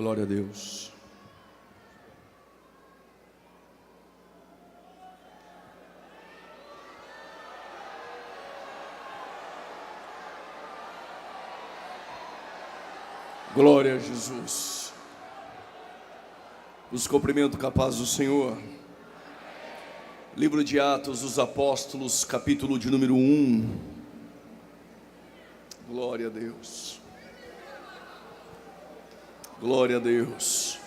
Glória a Deus. Glória a Jesus. Os cumprimento com a paz do Senhor. Livro de Atos dos Apóstolos, capítulo de número 1. Glória a Deus. Glória a Deus.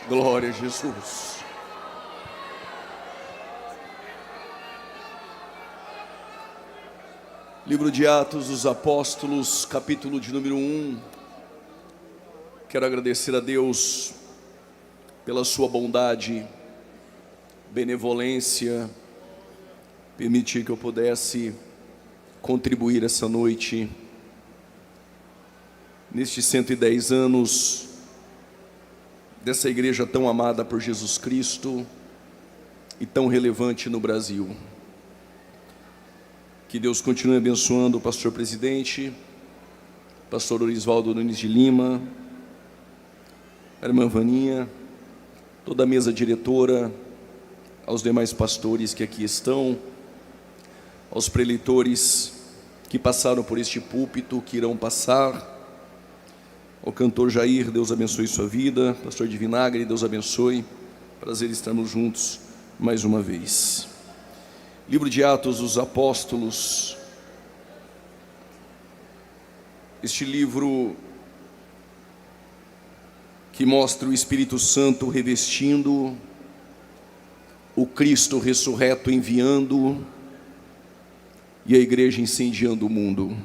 Glória a Jesus. Livro de Atos dos Apóstolos, capítulo de número 1. Quero agradecer a Deus pela sua bondade, benevolência, permitir que eu pudesse contribuir essa noite, nestes 110 anos, dessa igreja tão amada por Jesus Cristo e tão relevante no Brasil. Que Deus continue abençoando o pastor presidente, pastor Orisvaldo Nunes de Lima, a irmã Vaninha, toda a mesa diretora, aos demais pastores que aqui estão, aos preleitores que passaram por este púlpito, que irão passar, ao cantor Jair, Deus abençoe sua vida, pastor de Vinagre, Deus abençoe, prazer estarmos juntos mais uma vez. Livro de Atos dos Apóstolos, este livro que mostra o Espírito Santo revestindo, o Cristo ressurreto enviando, e a igreja incendiando o mundo.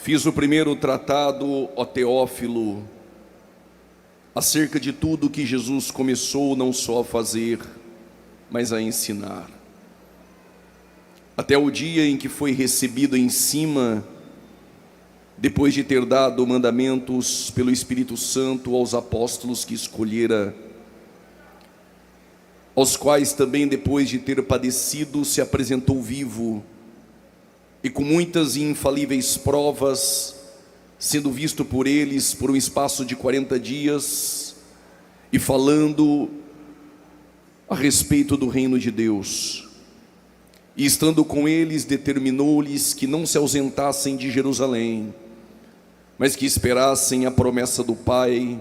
Fiz o primeiro tratado, ó Teófilo, acerca de tudo que Jesus começou não só a fazer, mas a ensinar, até o dia em que foi recebido em cima, depois de ter dado mandamentos pelo Espírito Santo aos apóstolos que escolhera, aos quais também depois de ter padecido se apresentou vivo, e com muitas e infalíveis provas, sendo visto por eles por um espaço de 40 dias, e falando a respeito do reino de Deus, e estando com eles, determinou-lhes que não se ausentassem de Jerusalém, mas que esperassem a promessa do Pai,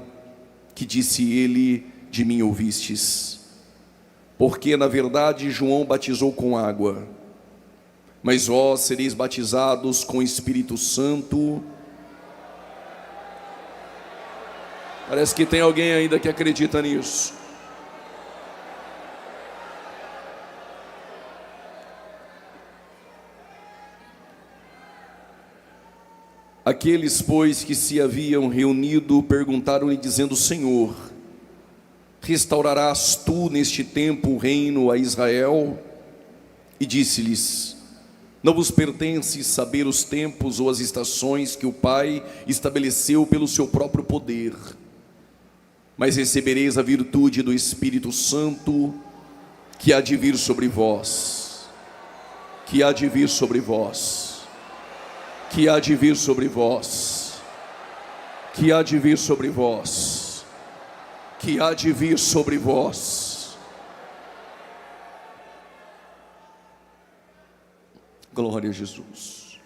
que disse ele: de mim ouvistes. Porque na verdade João batizou com água, mas vós sereis batizados com o Espírito Santo. Parece que tem alguém ainda que acredita nisso. Aqueles, pois, que se haviam reunido, perguntaram-lhe, dizendo: Senhor, restaurarás tu neste tempo o reino a Israel? E disse-lhes: não vos pertence saber os tempos ou as estações que o Pai estabeleceu pelo seu próprio poder, mas recebereis a virtude do Espírito Santo, que há de vir sobre vós, que há de vir sobre vós, que há de vir sobre vós, que há de vir sobre vós, que há de vir sobre vós. Glória a Jesus.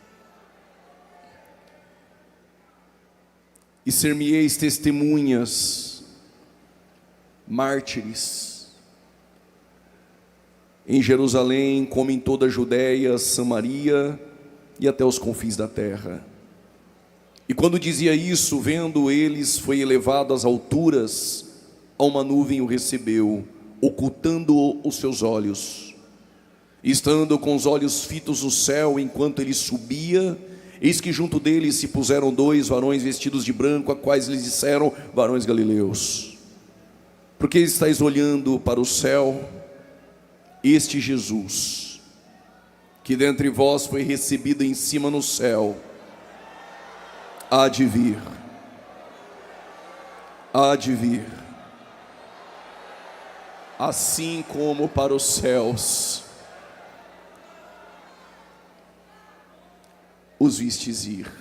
E ser-me-eis testemunhas, mártires, em Jerusalém, como em toda a Judéia, Samaria e até os confins da terra. E quando dizia isso, vendo eles, foi elevado às alturas, a uma nuvem o recebeu, ocultando os seus olhos. E estando com os olhos fitos no céu, enquanto ele subia, eis que junto dele se puseram 2 varões vestidos de branco, a quais lhes disseram: varões galileus, por que estáis olhando para o céu? Este Jesus, que dentre vós foi recebido em cima no céu, há de vir, há de vir. assim como para os céus os vistes ir.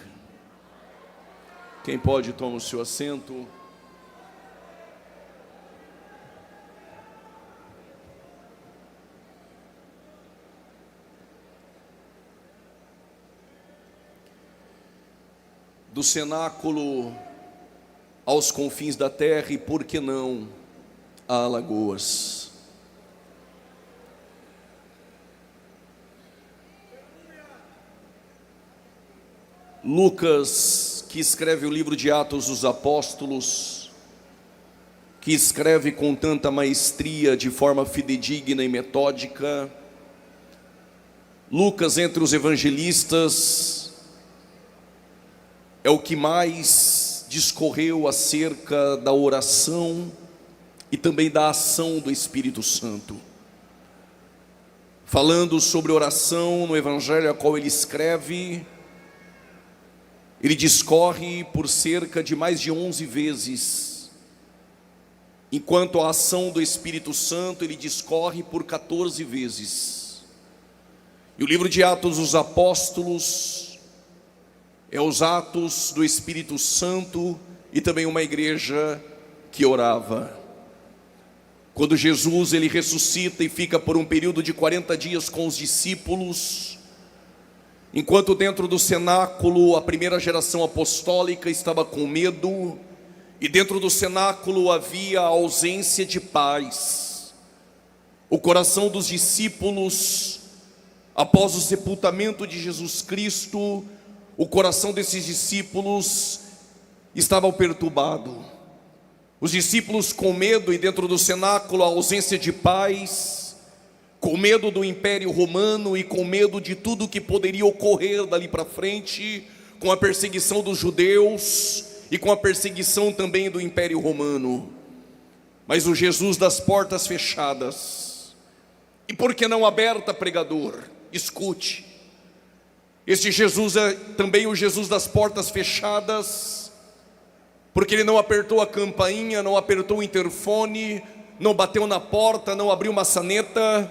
Quem pode, toma o seu assento. Do cenáculo aos confins da terra, e por que não a Alagoas? Lucas, que escreve o livro de Atos dos Apóstolos, que escreve com tanta maestria, de forma fidedigna e metódica, Lucas, entre os evangelistas, é o que mais discorreu acerca da oração e também da ação do Espírito Santo. Falando sobre oração no evangelho a qual ele escreve, ele discorre por cerca de mais de 11 vezes, enquanto a ação do Espírito Santo ele discorre por 14 vezes. E o livro de Atos dos Apóstolos é os atos do Espírito Santo e também uma igreja que orava. Quando Jesus ele ressuscita e fica por um período de 40 dias com os discípulos, enquanto dentro do cenáculo a primeira geração apostólica estava com medo, e dentro do cenáculo havia a ausência de paz. O coração dos discípulos, após o sepultamento de Jesus Cristo, o coração desses discípulos estava perturbado. Os discípulos com medo, e dentro do cenáculo a ausência de paz, com medo do Império Romano e com medo de tudo que poderia ocorrer dali para frente, com a perseguição dos judeus e com a perseguição também do Império Romano. Mas o Jesus das portas fechadas, e por que não aberta, pregador? Escute. Este Jesus é também o Jesus das portas fechadas, porque ele não apertou a campainha, não apertou o interfone, não bateu na porta, não abriu maçaneta,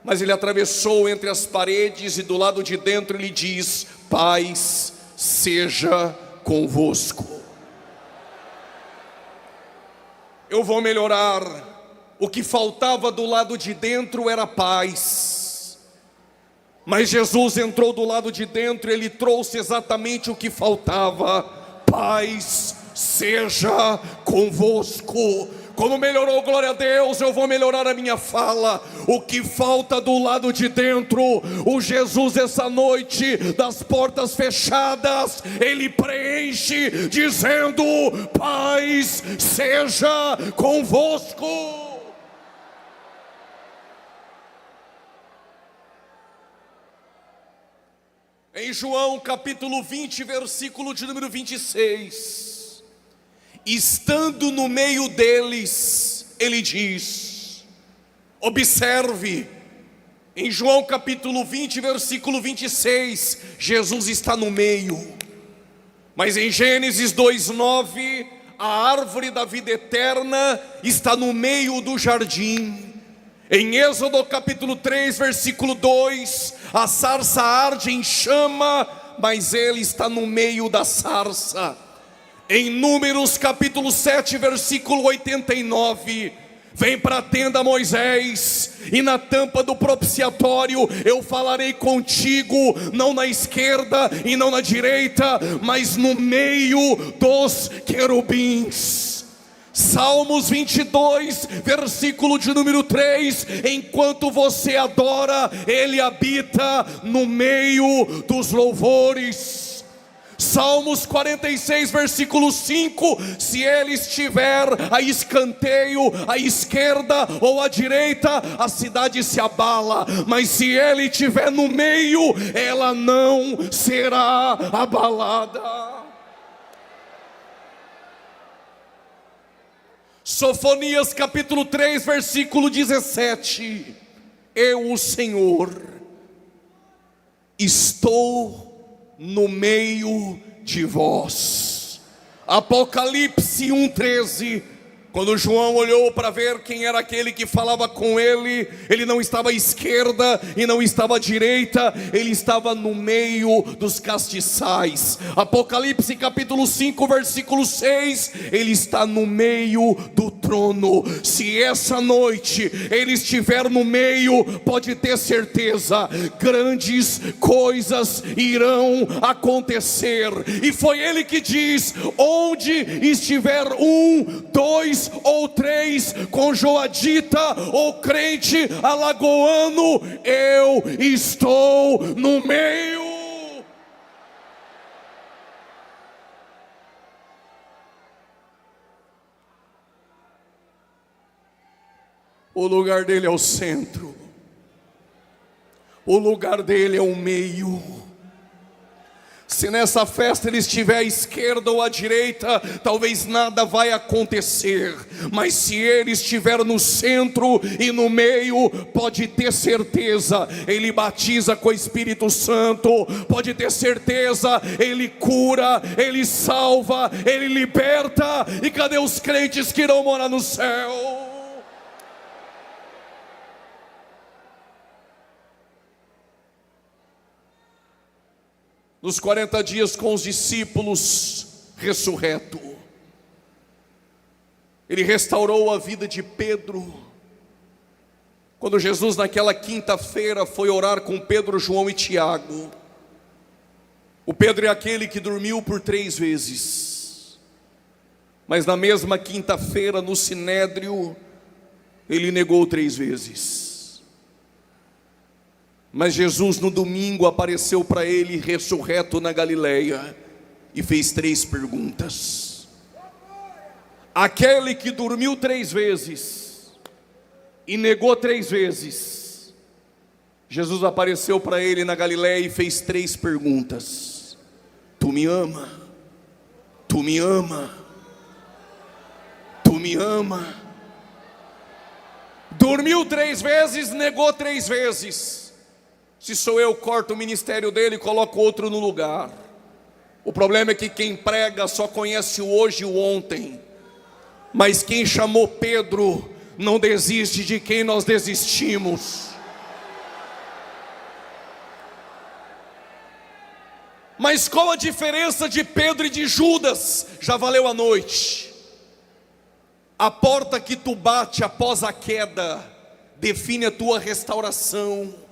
mas ele atravessou entre as paredes e do lado de dentro ele diz: paz seja convosco. Eu vou melhorar. O que faltava do lado de dentro era paz. Mas Jesus entrou do lado de dentro e ele trouxe exatamente o que faltava: paz seja convosco. Como melhorou, glória a Deus, eu vou melhorar a minha fala. O que falta do lado de dentro, o Jesus essa noite das portas fechadas, ele preenche dizendo: paz seja convosco. Em João capítulo 20, versículo de número 26, estando no meio deles, ele diz, observe, em João capítulo 20, versículo 26, Jesus está no meio. Mas em Gênesis 2:9, a árvore da vida eterna está no meio do jardim. Em Êxodo capítulo 3, versículo 2, a sarça arde em chama, mas ele está no meio da sarça. Em Números capítulo 7, versículo 89, vem para a tenda, Moisés, e na tampa do propiciatório eu falarei contigo, não na esquerda e não na direita, mas no meio dos querubins. Salmos 22, versículo de número 3, enquanto você adora, ele habita no meio dos louvores. Salmos 46, versículo 5, se ele estiver a escanteio, à esquerda ou à direita, a cidade se abala, mas se ele estiver no meio, ela não será abalada. Sofonias capítulo 3, versículo 17, eu, o Senhor, estou no meio de vós. Apocalipse 1:13, Quando João olhou para ver quem era aquele que falava com ele, ele não estava à esquerda e não estava à direita, ele estava no meio dos castiçais. Apocalipse capítulo 5, versículo 6, ele está no meio do trono. Se essa noite ele estiver no meio, pode ter certeza, grandes coisas irão acontecer. E foi ele que diz: onde estiver um, dois ou três, com Joadita ou crente alagoano, eu estou no meio. O lugar dele é o centro, o lugar dele é o meio. Se nessa festa ele estiver à esquerda ou à direita, talvez nada vai acontecer. Mas se ele estiver no centro e no meio, pode ter certeza, ele batiza com o Espírito Santo. Pode ter certeza, ele cura, ele salva, ele liberta. E cadê os crentes que irão morar no céu? Nos 40 dias com os discípulos, ressurreto, ele restaurou a vida de Pedro. Quando Jesus naquela quinta-feira foi orar com Pedro, João e Tiago, o Pedro é aquele que dormiu por 3 vezes, mas na mesma quinta-feira no Sinédrio, ele negou 3 vezes. Mas Jesus no domingo apareceu para ele ressurreto na Galileia e fez 3 perguntas. Aquele que dormiu 3 vezes e negou 3 vezes, Jesus apareceu para ele na Galileia e fez 3 perguntas: tu me ama? Tu me ama? Tu me ama? Dormiu 3 vezes, negou 3 vezes. Se sou eu, corto o ministério dele e coloco outro no lugar. O problema é que quem prega só conhece o hoje e o ontem. Mas quem chamou Pedro não desiste de quem nós desistimos. Mas qual a diferença de Pedro e de Judas? Já valeu a noite. A porta que tu bate após a queda define a tua restauração.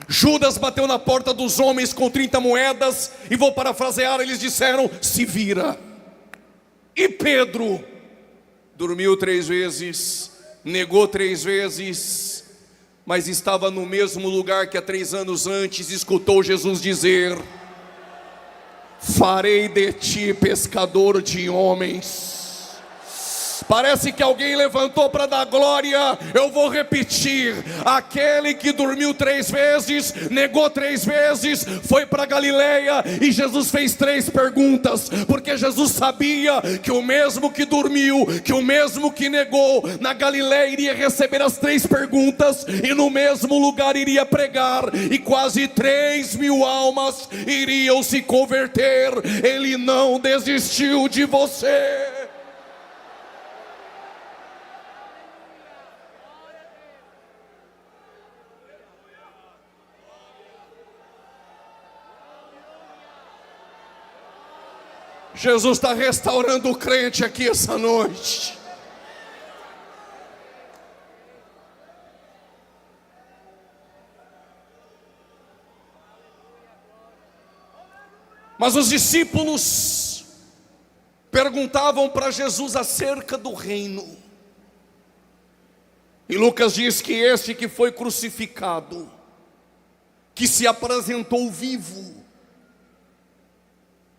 Judas bateu na porta dos homens com 30 moedas, e vou parafrasear, eles disseram: se vira. E Pedro dormiu 3 vezes, negou 3 vezes, mas estava no mesmo lugar que há 3 anos antes escutou Jesus dizer: farei de ti pescador de homens. Parece que alguém levantou para dar glória. Eu vou repetir: aquele que dormiu 3 vezes, negou 3 vezes, foi para Galileia e Jesus fez 3 perguntas, porque Jesus sabia que o mesmo que dormiu, que o mesmo que negou, na Galileia iria receber as 3 perguntas e no mesmo lugar iria pregar, e quase 3.000 almas iriam se converter. Ele não desistiu de você. Jesus está restaurando o crente aqui essa noite. Mas os discípulos perguntavam para Jesus acerca do reino. E Lucas diz que este que foi crucificado, que se apresentou vivo,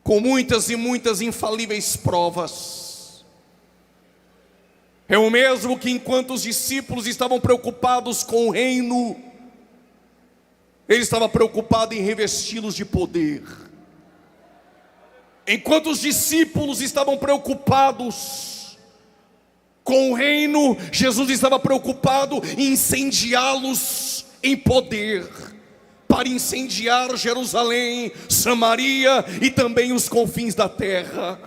com muitas e muitas infalíveis provas, é o mesmo que, enquanto os discípulos estavam preocupados com o reino, ele estava preocupado em revesti-los de poder. Enquanto os discípulos estavam preocupados com o reino, Jesus estava preocupado em incendiá-los em poder, para incendiar Jerusalém, Samaria e também os confins da terra.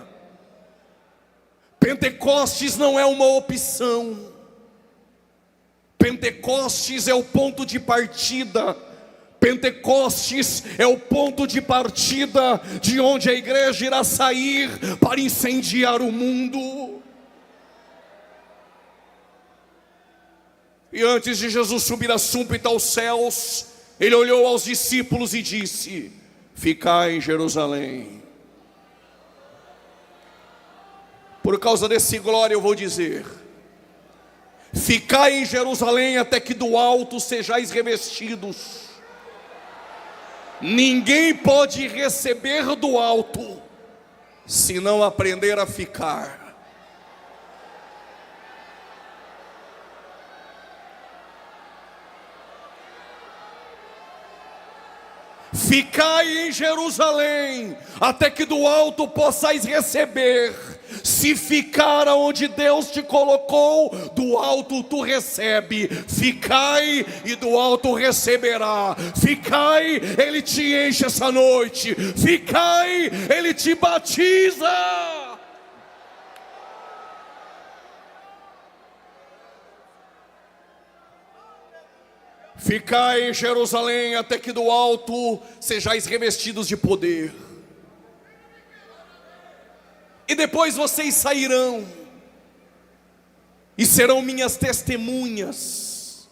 Pentecostes não é uma opção. Pentecostes é o ponto de partida. Pentecostes é o ponto de partida de onde a igreja irá sair para incendiar o mundo. E antes de Jesus subir a súmpita aos céus, ele olhou aos discípulos e disse: ficai em Jerusalém. Por causa desse glória eu vou dizer: ficai em Jerusalém até que do alto sejais revestidos. Ninguém pode receber do alto se não aprender a ficar. Ficai em Jerusalém até que do alto possais receber. Se ficar onde Deus te colocou, do alto tu recebe. Ficai e do alto receberá. Ficai, Ele te enche essa noite. Ficai, Ele te batiza. Ficai em Jerusalém até que do alto sejais revestidos de poder. E depois vocês sairão e serão minhas testemunhas.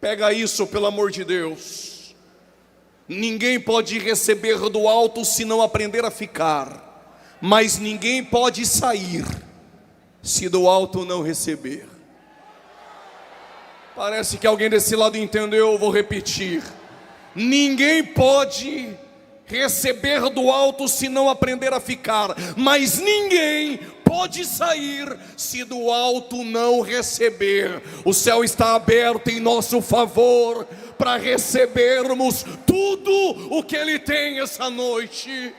Pega isso, pelo amor de Deus. Ninguém pode receber do alto se não aprender a ficar. Mas ninguém pode sair se do alto não receber. Parece que alguém desse lado entendeu, eu vou repetir. Ninguém pode receber do alto se não aprender a ficar. Mas ninguém pode sair se do alto não receber. O céu está aberto em nosso favor para recebermos tudo o que Ele tem essa noite.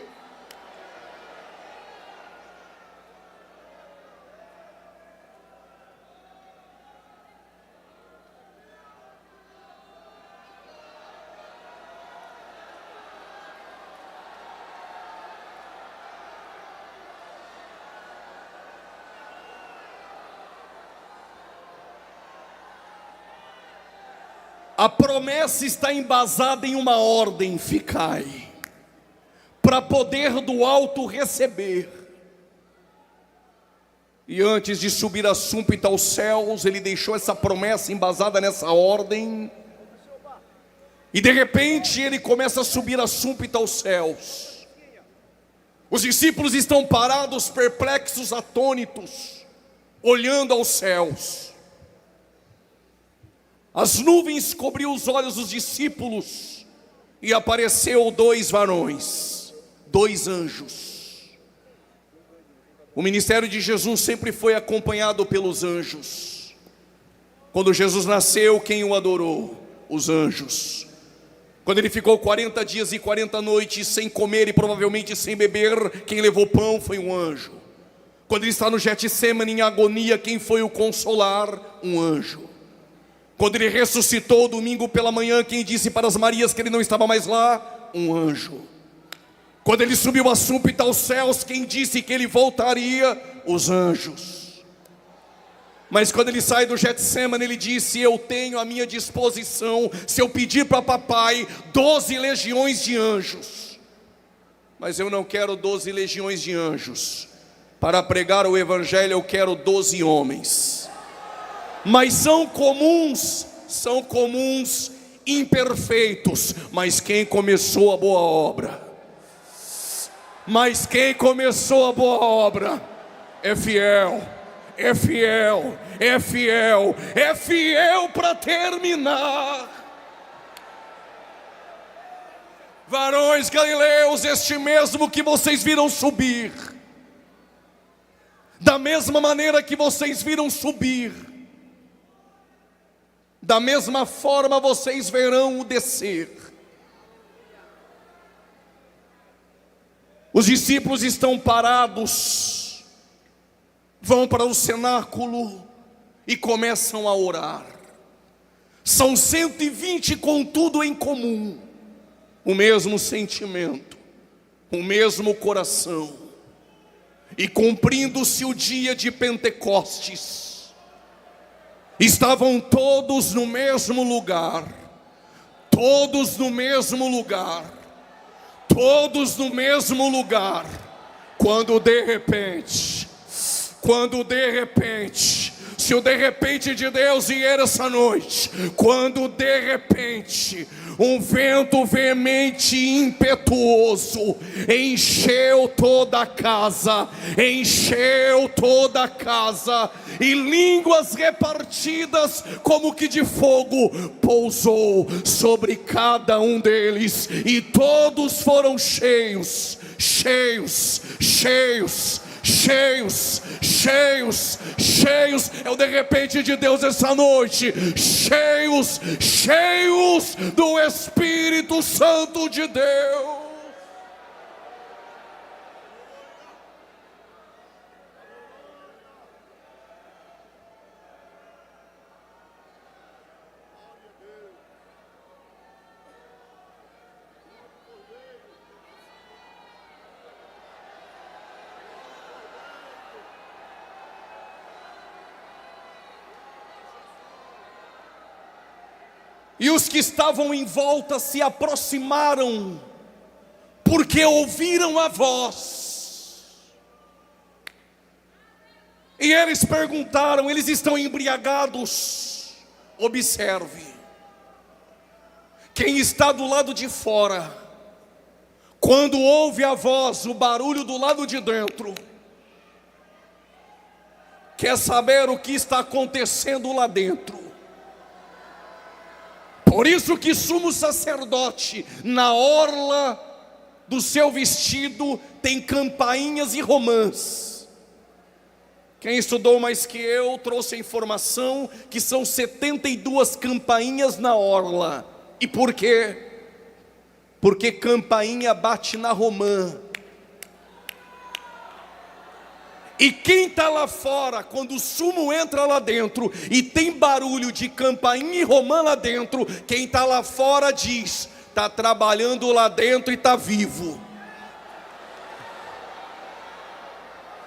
A promessa está embasada em uma ordem: ficai, para poder do alto receber. E antes de subir a súmpita aos céus, ele deixou essa promessa embasada nessa ordem. E de repente ele começa a subir a súmpita aos céus. Os discípulos estão parados, perplexos, atônitos, olhando aos céus. As nuvens cobriu os olhos dos discípulos e apareceu dois varões, dois anjos. O ministério de Jesus sempre foi acompanhado pelos anjos. Quando Jesus nasceu, quem o adorou? Os anjos. Quando ele ficou 40 dias e 40 noites sem comer e provavelmente sem beber, quem levou pão foi um anjo. Quando ele está no Getsemane em agonia, quem foi o consolar? Um anjo. Quando ele ressuscitou domingo pela manhã, quem disse para as Marias que ele não estava mais lá? Um anjo. Quando ele subiu a súmpita aos céus, quem disse que ele voltaria? Os anjos. Mas quando ele sai do Getsemane, ele disse: eu tenho à minha disposição, se eu pedir para papai, 12 legiões de anjos. Mas eu não quero 12 legiões de anjos. Para pregar o evangelho eu quero 12 homens. Mas são comuns, imperfeitos. Mas quem começou a boa obra? É fiel, é fiel, é fiel, é fiel para terminar. Varões galileus, este mesmo que vocês viram subir, da mesma maneira que vocês viram subir, da mesma forma vocês verão o descer. Os discípulos estão parados, vão para o cenáculo e começam a orar. São 120 com tudo em comum, o mesmo sentimento, o mesmo coração. E cumprindo-se o dia de Pentecostes, estavam todos no mesmo lugar, todos no mesmo lugar, todos no mesmo lugar, quando de repente, se o de repente de Deus vier essa noite, quando de repente um vento veemente e impetuoso encheu toda a casa, e línguas repartidas como que de fogo pousou sobre cada um deles, e todos foram cheios. É o de repente de Deus essa noite, cheios do Espírito Santo de Deus. E os que estavam em volta se aproximaram, porque ouviram a voz. E eles perguntaram, eles estão embriagados. Observe, quem está do lado de fora, quando ouve a voz, o barulho do lado de dentro, quer saber o que está acontecendo lá dentro. Por isso que sumo sacerdote, na orla do seu vestido, tem campainhas e romãs. Quem estudou mais que eu, trouxe a informação que são 72 campainhas na orla. E por quê? Porque campainha bate na romã. E quem está lá fora, quando o sumo entra lá dentro e tem barulho de campainha e romã lá dentro, quem está lá fora diz: está trabalhando lá dentro e está vivo.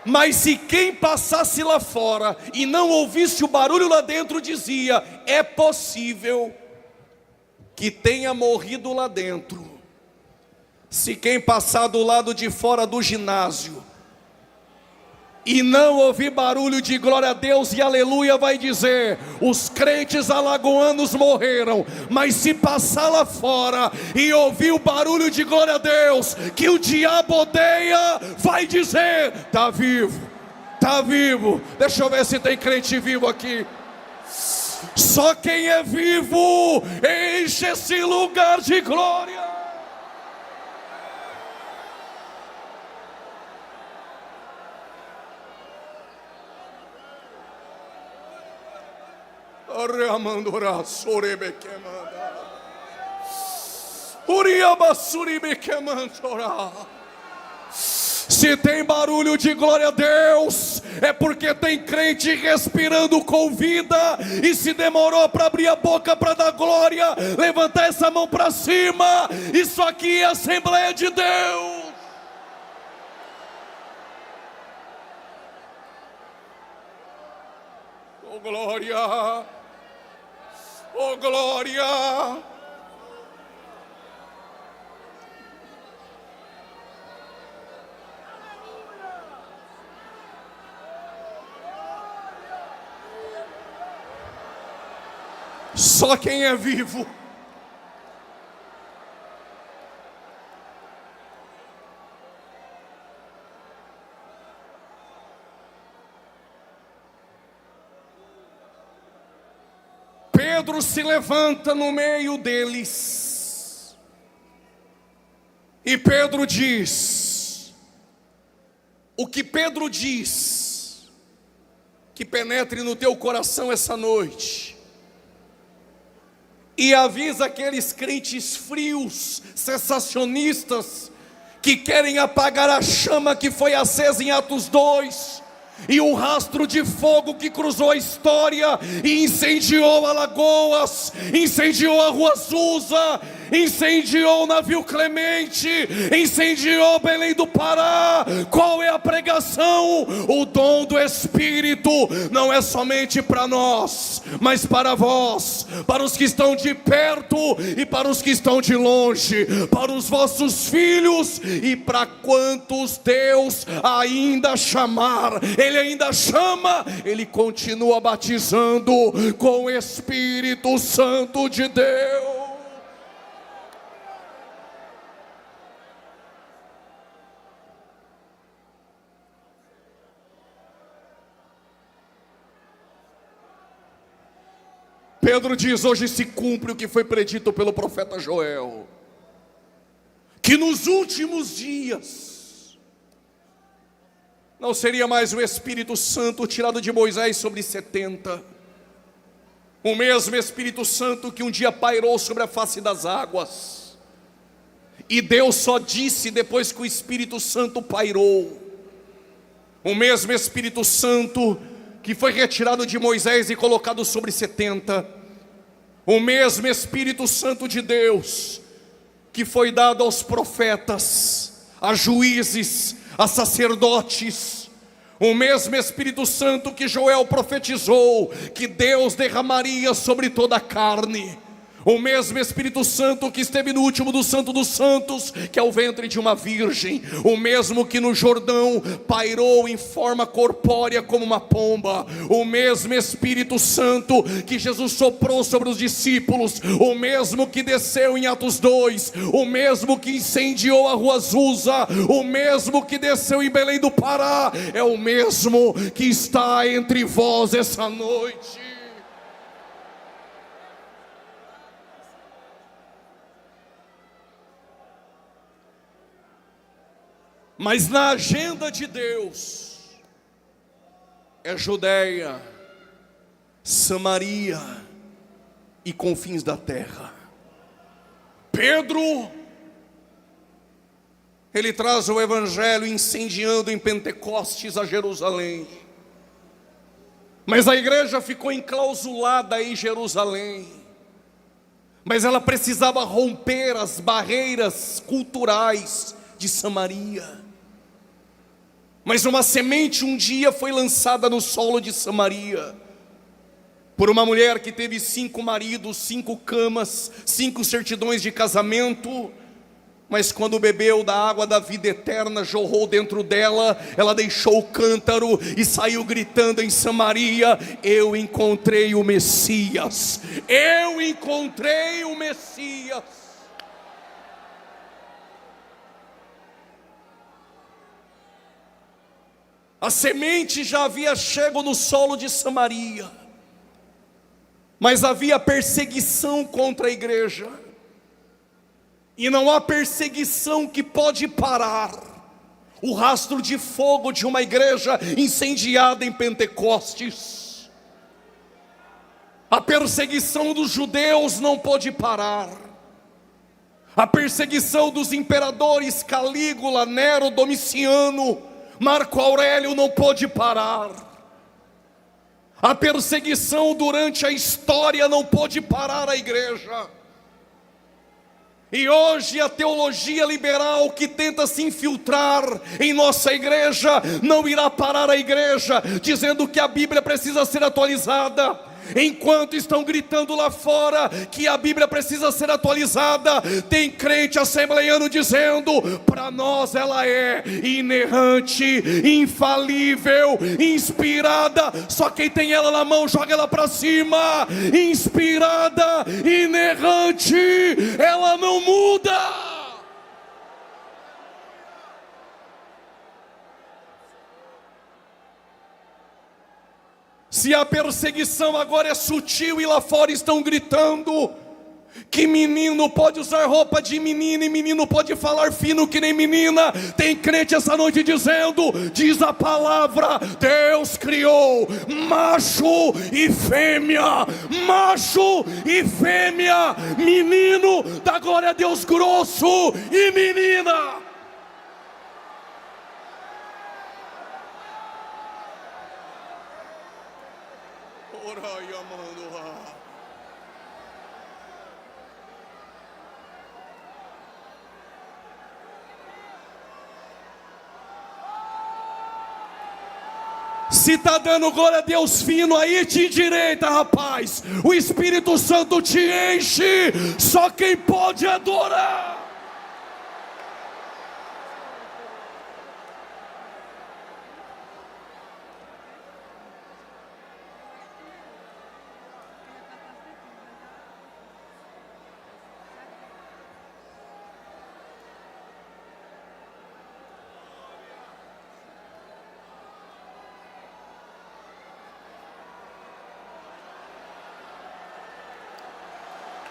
Mas se quem passasse lá fora e não ouvisse o barulho lá dentro, dizia: é possível que tenha morrido lá dentro. Se quem passar do lado de fora do ginásio e não ouvir barulho de glória a Deus e aleluia, vai dizer: os crentes alagoanos morreram. Mas se passar lá fora e ouvir o barulho de glória a Deus, que o diabo odeia, vai dizer: está vivo, está vivo. Deixa eu ver se tem crente vivo aqui. Só quem é vivo enche esse lugar de glória. Se tem barulho de glória a Deus, é porque tem crente respirando com vida. E se demorou para abrir a boca para dar glória, levantar essa mão para cima. Isso aqui é a Assembleia de Deus. Oh glória, oh glória. Só quem é vivo. Pedro se levanta no meio deles. E Pedro diz: o que Pedro diz, que penetre no teu coração essa noite. E avisa aqueles crentes frios, sensacionistas, que querem apagar a chama que foi acesa em Atos 2, e o rastro de fogo que cruzou a história e incendiou Alagoas, incendiou a Rua Azusa. incendiou o navio Clemente, incendiou Belém do Pará. Qual é a pregação? O dom do Espírito não é somente para nós, mas para vós, para os que estão de perto e para os que estão de longe, para os vossos filhos e para quantos Deus ainda chamar. Ele ainda chama, Ele continua batizando com o Espírito Santo de Deus. Pedro diz: hoje se cumpre o que foi predito pelo profeta Joel, que nos últimos dias não seria mais o Espírito Santo tirado de Moisés sobre 70, o mesmo Espírito Santo que um dia pairou sobre a face das águas, e Deus só disse depois que o Espírito Santo pairou. O mesmo Espírito Santo que foi retirado de Moisés e colocado sobre 70, o mesmo Espírito Santo de Deus que foi dado aos profetas, a juízes, a sacerdotes, o mesmo Espírito Santo que Joel profetizou que Deus derramaria sobre toda a carne, o mesmo Espírito Santo que esteve no último do Santo dos Santos, que é o ventre de uma virgem, o mesmo que no Jordão pairou em forma corpórea como uma pomba, o mesmo Espírito Santo que Jesus soprou sobre os discípulos, o mesmo que desceu em Atos 2, o mesmo que incendiou a rua Azusa, o mesmo que desceu em Belém do Pará, é o mesmo que está entre vós essa noite. Mas na agenda de Deus é Judeia, Samaria e confins da terra. Pedro, ele traz o evangelho incendiando em Pentecostes a Jerusalém, mas a igreja ficou enclausulada em Jerusalém, mas ela precisava romper as barreiras culturais de Samaria. Mas uma semente um dia foi lançada no solo de Samaria, por uma mulher que teve 5 maridos, 5 camas, 5 certidões de casamento, mas quando bebeu da água da vida eterna, jorrou dentro dela, ela deixou o cântaro e saiu gritando em Samaria: eu encontrei o Messias, eu encontrei o Messias. A semente já havia chegado no solo de Samaria, mas havia perseguição contra a igreja, e não há perseguição que pode parar o rastro de fogo de uma igreja incendiada em Pentecostes. A perseguição dos judeus não pode parar, a perseguição dos imperadores Calígula, Nero, Domiciano, Marco Aurélio não pôde parar. A perseguição durante a história não pôde parar a igreja. E hoje a teologia liberal que tenta se infiltrar em nossa igreja não irá parar a igreja, dizendo que a Bíblia precisa ser atualizada. Enquanto estão gritando lá fora que a Bíblia precisa ser atualizada, tem crente assembleiano dizendo: para nós ela é inerrante, infalível, inspirada. Só quem tem ela na mão joga ela para cima. Inspirada, inerrante, ela não muda. Se a perseguição agora é sutil e lá fora estão gritando que menino pode usar roupa de menina e menino pode falar fino que nem menina, tem crente essa noite dizendo: diz a palavra, Deus criou macho e fêmea, menino dá glória a Deus grosso e menina. Se está dando glória a Deus fino aí, te endireita, rapaz. O Espírito Santo te enche. Só quem pode adorar.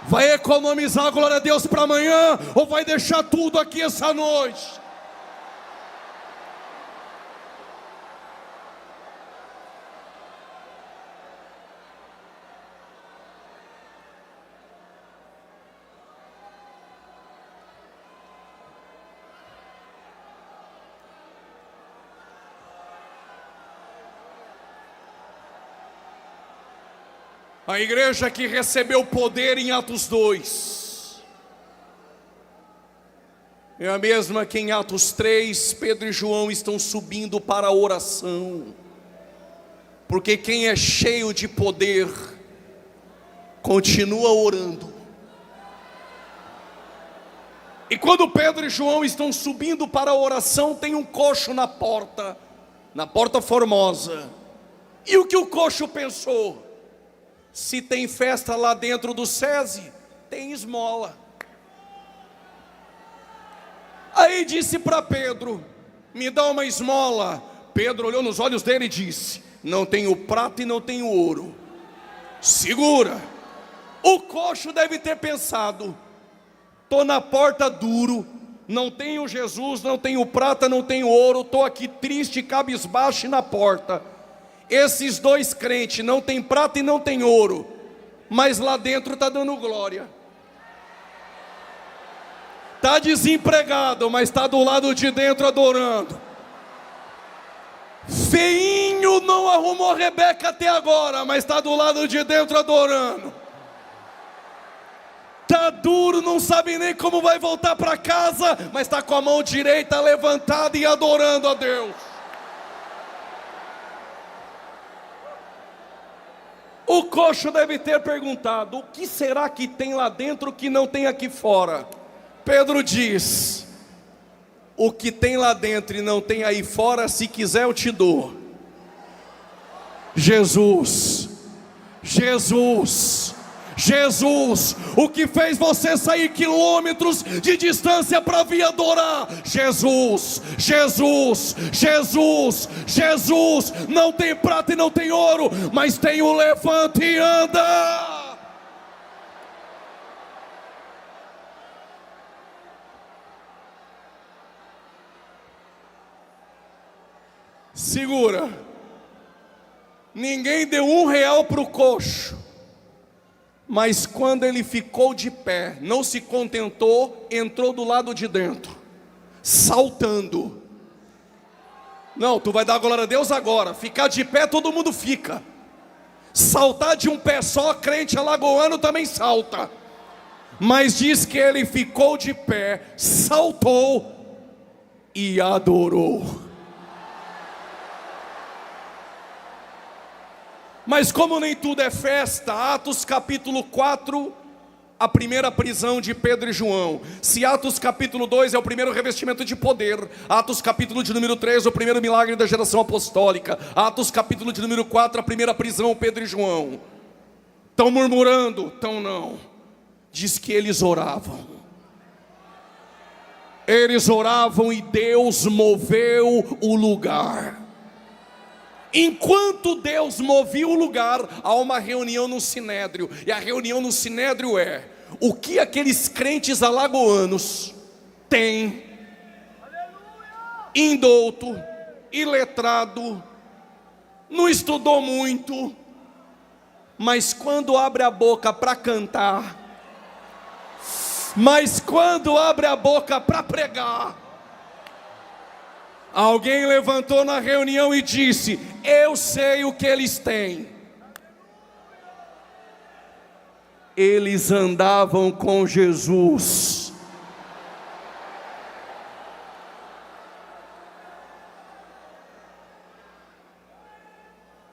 Vai economizar a glória a Deus para amanhã, ou vai deixar tudo aqui essa noite? A igreja que recebeu poder em Atos 2 é a mesma que em Atos 3 Pedro e João estão subindo para a oração, porque quem é cheio de poder continua orando. E quando Pedro e João estão subindo para a oração, tem um coxo na porta formosa. E o que o coxo pensou? Se tem festa lá dentro do SESI, tem esmola. Aí disse para Pedro: me dá uma esmola. Pedro olhou nos olhos dele e disse: não tenho prata e não tenho ouro. Segura. O coxo deve ter pensado: estou na porta duro, não tenho Jesus, não tenho prata, não tenho ouro, estou aqui triste, cabisbaixo na porta. Esses dois crentes não tem prata e não tem ouro, mas lá dentro está dando glória. Está desempregado, mas está do lado de dentro adorando. Feinho não arrumou Rebeca até agora, mas está do lado de dentro adorando. Está duro, não sabe nem como vai voltar para casa, mas está com a mão direita levantada e adorando a Deus. O coxo deve ter perguntado: o que será que tem lá dentro que não tem aqui fora? Pedro diz: o que tem lá dentro e não tem aí fora, se quiser eu te dou. Jesus, Jesus, Jesus, o que fez você sair quilômetros de distância para vir adorar. Jesus, Jesus, Jesus, Jesus. Não tem prata e não tem ouro, mas tem o levante e anda. Segura. Ninguém deu R$1 para o coxo, mas quando ele ficou de pé, não se contentou, entrou do lado de dentro, saltando. Não, tu vai dar glória a Deus agora. Ficar de pé todo mundo fica. Saltar de um pé só, crente alagoano também salta. Mas diz que ele ficou de pé, saltou e adorou. Mas como nem tudo é festa, Atos capítulo 4, a primeira prisão de Pedro e João. Se Atos capítulo 2 é o primeiro revestimento de poder, Atos capítulo de número 3 é o primeiro milagre da geração apostólica, Atos capítulo de número 4, a primeira prisão, Pedro e João. Estão murmurando? Estão não. Diz que eles oravam. Eles oravam e Deus moveu o lugar. Enquanto Deus movia o lugar, há uma reunião no Sinédrio. E a reunião no Sinédrio é: o que aqueles crentes alagoanos têm, indouto, iletrado, não estudou muito, mas quando abre a boca para cantar, mas quando abre a boca para pregar, alguém levantou na reunião e disse: eu sei o que eles têm. Eles andavam com Jesus.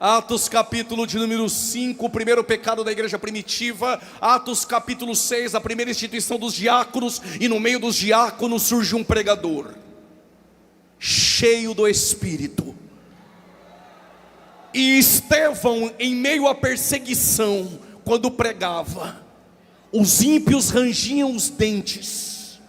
Atos capítulo de número 5, o primeiro pecado da igreja primitiva. Atos capítulo 6, a primeira instituição dos diáconos. E no meio dos diáconos surge um pregador, cheio do Espírito. E Estevão, em meio à perseguição, quando pregava, os ímpios rangiam os dentes,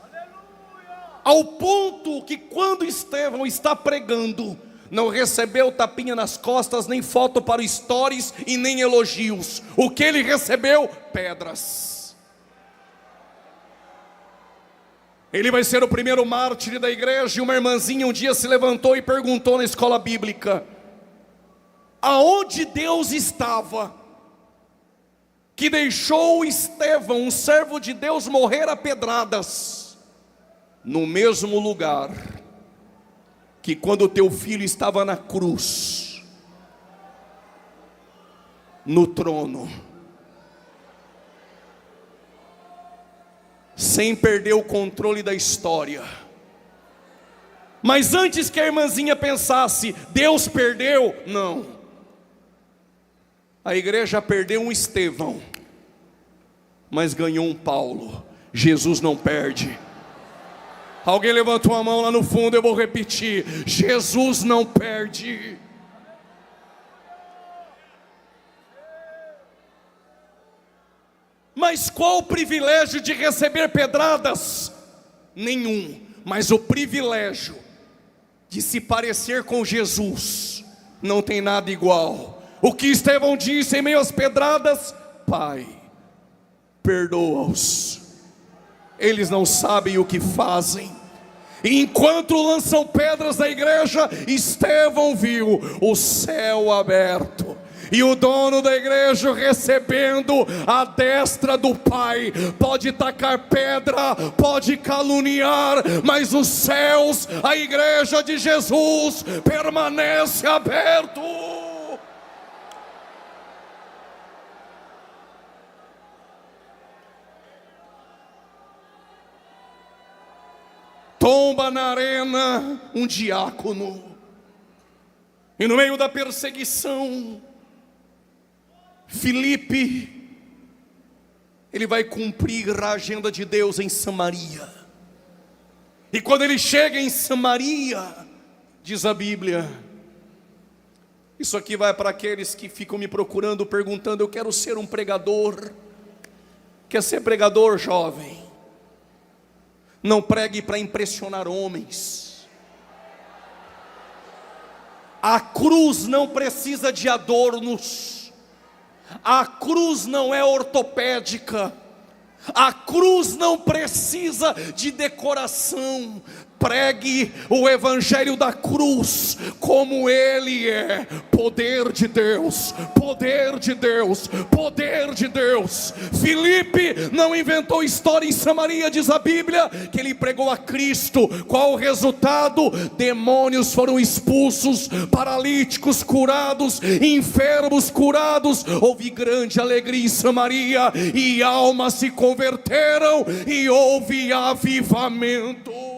ao ponto que quando Estevão está pregando, não recebeu tapinha nas costas, nem foto para stories e nem elogios. O que ele recebeu? Pedras. Ele vai ser o primeiro mártir da igreja. E uma irmãzinha um dia se levantou e perguntou na escola bíblica: aonde Deus estava, que deixou Estevão, um servo de Deus, morrer a pedradas? No mesmo lugar que quando teu filho estava na cruz, no trono, sem perder o controle da história. Mas antes que a irmãzinha pensasse, Deus perdeu, não. A igreja perdeu um Estevão, mas ganhou um Paulo. Jesus não perde. Alguém levantou a mão lá no fundo, eu vou repetir: Jesus não perde. Mas qual o privilégio de receber pedradas? Nenhum. Mas o privilégio de se parecer com Jesus não tem nada igual. O que Estevão disse em meio às pedradas: Pai, perdoa-os, eles não sabem o que fazem. E enquanto lançam pedras na igreja, Estevão viu o céu aberto, e o dono da igreja recebendo a destra do Pai. Pode tacar pedra, pode caluniar, mas os céus, a igreja de Jesus, permanece aberto. Tomba na arena um diácono, e no meio da perseguição, Filipe, ele vai cumprir a agenda de Deus em Samaria. E quando ele chega em Samaria, diz a Bíblia, isso aqui vai para aqueles que ficam me procurando, perguntando: eu quero ser um pregador. Quer ser pregador, jovem? Não pregue para impressionar homens. A cruz não precisa de adornos. A cruz não é ortopédica. A cruz não precisa de decoração. Pregue o evangelho da cruz como ele é: poder de Deus, poder de Deus, poder de Deus. Filipe não inventou história em Samaria, diz a Bíblia, que ele pregou a Cristo. Qual o resultado? Demônios foram expulsos, paralíticos curados, enfermos curados. Houve grande alegria em Samaria, e almas se converteram, e houve avivamento.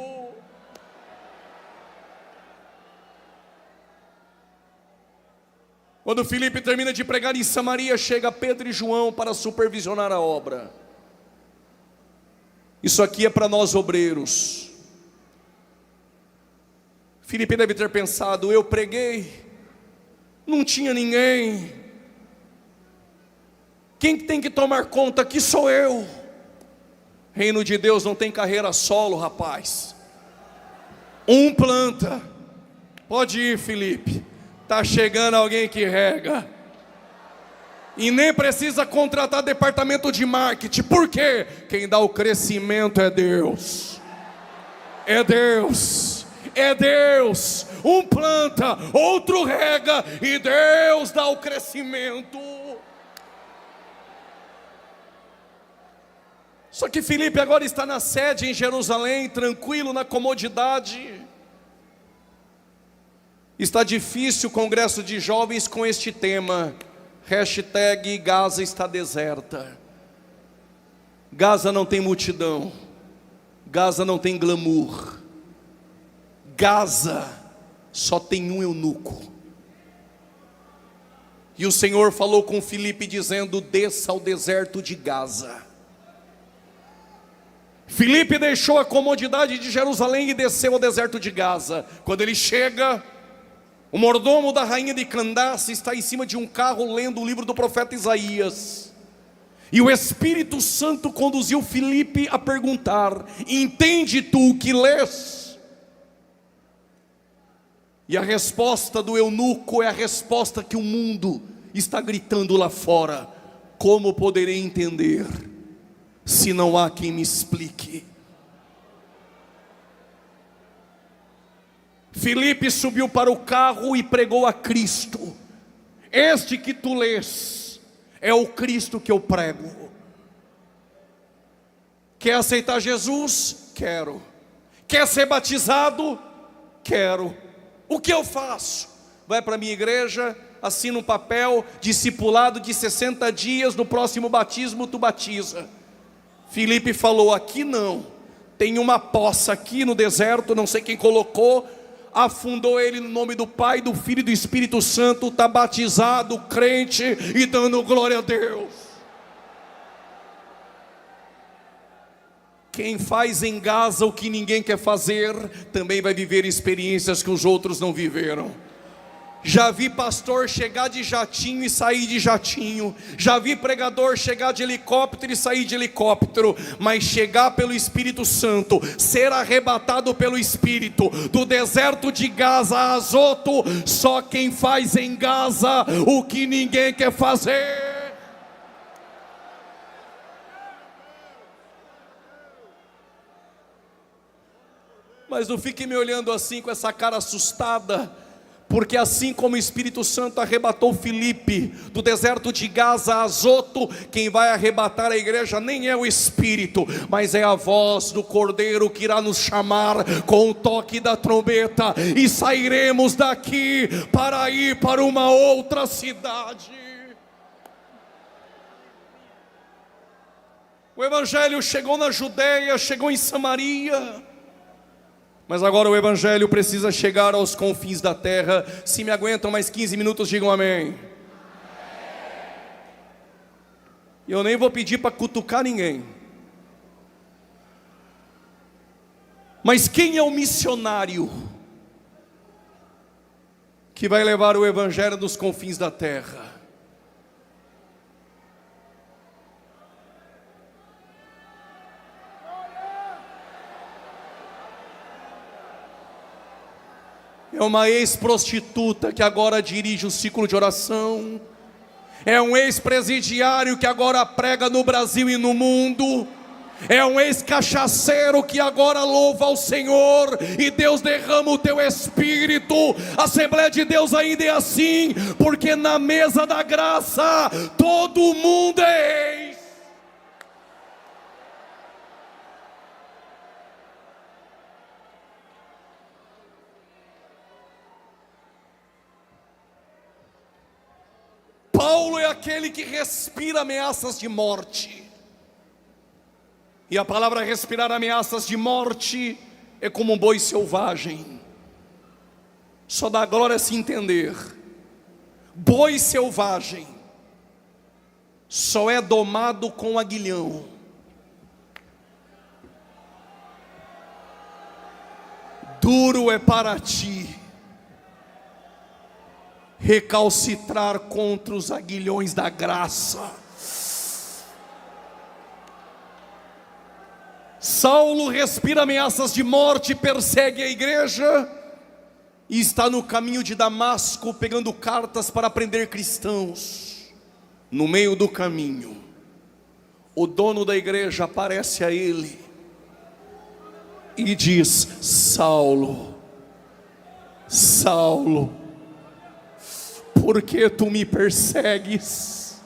Quando Filipe termina de pregar em Samaria, chega Pedro e João para supervisionar a obra. Isso aqui é para nós obreiros. Filipe deve ter pensado: eu preguei, não tinha ninguém, quem tem que tomar conta aqui sou eu. Reino de Deus não tem carreira solo, rapaz. Um planta. Pode ir, Filipe. Está chegando alguém que rega. E nem precisa contratar departamento de marketing. Por quê? Quem dá o crescimento é Deus. É Deus. É Deus. Um planta, outro rega, e Deus dá o crescimento. Só que Filipe agora está na sede em Jerusalém, tranquilo, na comodidade. Está difícil o congresso de jovens com este tema. Hashtag Gaza está deserta. Gaza não tem multidão. Gaza não tem glamour. Gaza só tem um eunuco. E o Senhor falou com Filipe dizendo: desça ao deserto de Gaza. Filipe deixou a comodidade de Jerusalém e desceu ao deserto de Gaza. Quando ele chega, o mordomo da rainha de Candace está em cima de um carro lendo o livro do profeta Isaías. E o Espírito Santo conduziu Filipe a perguntar: entende tu o que lês? E a resposta do eunuco é a resposta que o mundo está gritando lá fora: como poderei entender se não há quem me explique? Filipe subiu para o carro e pregou a Cristo. Este que tu lês é o Cristo que eu prego. Quer aceitar Jesus? Quero. Quer ser batizado? Quero. O que eu faço? Vai para a minha igreja, assina um papel, discipulado de 60 dias, no próximo batismo tu batiza. Filipe falou: aqui não, tem uma poça aqui no deserto, não sei quem colocou, afundou ele no nome do Pai, do Filho e do Espírito Santo, está batizado, crente e dando glória a Deus. Quem faz em Gaza o que ninguém quer fazer, também vai viver experiências que os outros não viveram. Já vi pastor chegar de jatinho e sair de jatinho. Já vi pregador chegar de helicóptero e sair de helicóptero. Mas chegar pelo Espírito Santo, ser arrebatado pelo Espírito, do deserto de Gaza a Azoto, só quem faz em Gaza o que ninguém quer fazer. Mas não fique me olhando assim com essa cara assustada, porque assim como o Espírito Santo arrebatou Filipe do deserto de Gaza a Azoto, quem vai arrebatar a igreja nem é o Espírito, mas é a voz do Cordeiro que irá nos chamar com o toque da trombeta, e sairemos daqui para ir para uma outra cidade. O Evangelho chegou na Judeia, chegou em Samaria, mas agora o Evangelho precisa chegar aos confins da terra. Se me aguentam mais 15 minutos, digam amém. E eu nem vou pedir para cutucar ninguém. Mas quem é o missionário que vai levar o Evangelho dos confins da terra? É uma ex-prostituta que agora dirige o ciclo de oração. É um ex-presidiário que agora prega no Brasil e no mundo. É um ex-cachaceiro que agora louva ao Senhor. E Deus derrama o teu espírito. A Assembleia de Deus ainda é assim, porque na mesa da graça todo mundo é ex. Paulo é aquele que respira ameaças de morte. E a palavra respirar ameaças de morte é como um boi selvagem. Só dá glória se entender. Boi selvagem só é domado com aguilhão. Duro é para ti recalcitrar contra os aguilhões da graça. Saulo respira ameaças de morte, persegue a igreja e está no caminho de Damasco pegando cartas para prender cristãos. No meio do caminho, o dono da igreja aparece a ele e diz: Saulo, Saulo, por que tu me persegues?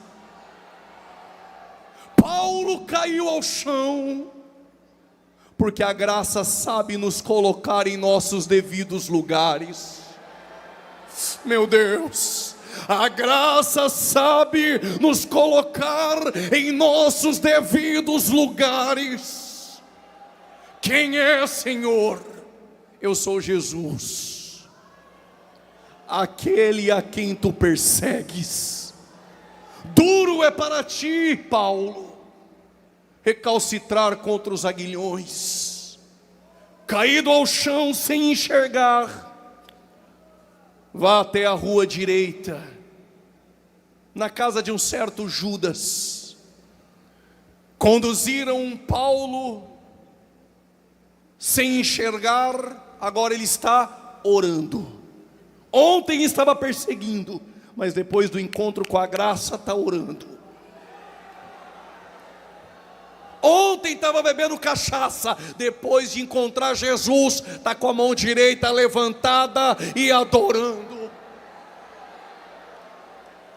Paulo caiu ao chão, porque a graça sabe nos colocar em nossos devidos lugares. Meu Deus, a graça sabe nos colocar em nossos devidos lugares. Quem é, Senhor? Eu sou Jesus, aquele a quem tu persegues. Duro é para ti, Paulo, recalcitrar contra os aguilhões, caído ao chão sem enxergar. Vá até a rua direita, na casa de um certo Judas. Conduziram Paulo sem enxergar, agora ele está orando. Ontem estava perseguindo, mas depois do encontro com a graça está orando. Ontem estava bebendo cachaça, depois de encontrar Jesus, está com a mão direita levantada e adorando.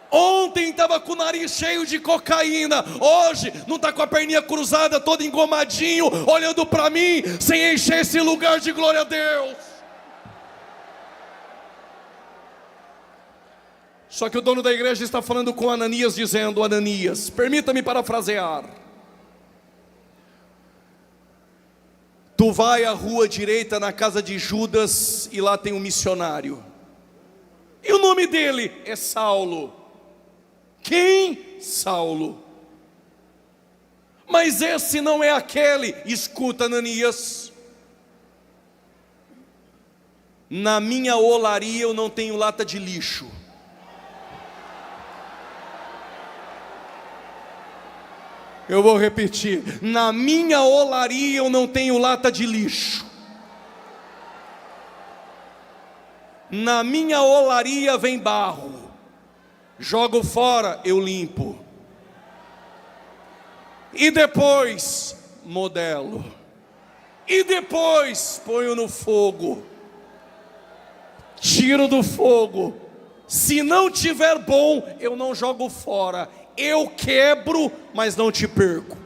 Ontem estava com o nariz cheio de cocaína, hoje não está com a perninha cruzada, todo engomadinho, olhando para mim, sem encher esse lugar de glória a Deus. Só que o dono da igreja está falando com Ananias, dizendo: Ananias, permita-me parafrasear, tu vai à rua direita na casa de Judas e lá tem um missionário. E o nome dele é Saulo. Quem? Saulo. Mas esse não é aquele. Escuta, Ananias. Na minha olaria eu não tenho lata de lixo. Eu vou repetir: na minha olaria eu não tenho lata de lixo. Na minha olaria vem barro, jogo fora, eu limpo. E depois modelo. E depois ponho no fogo. Tiro do fogo. Se não tiver bom, eu não jogo fora. Eu quebro, mas não te perco.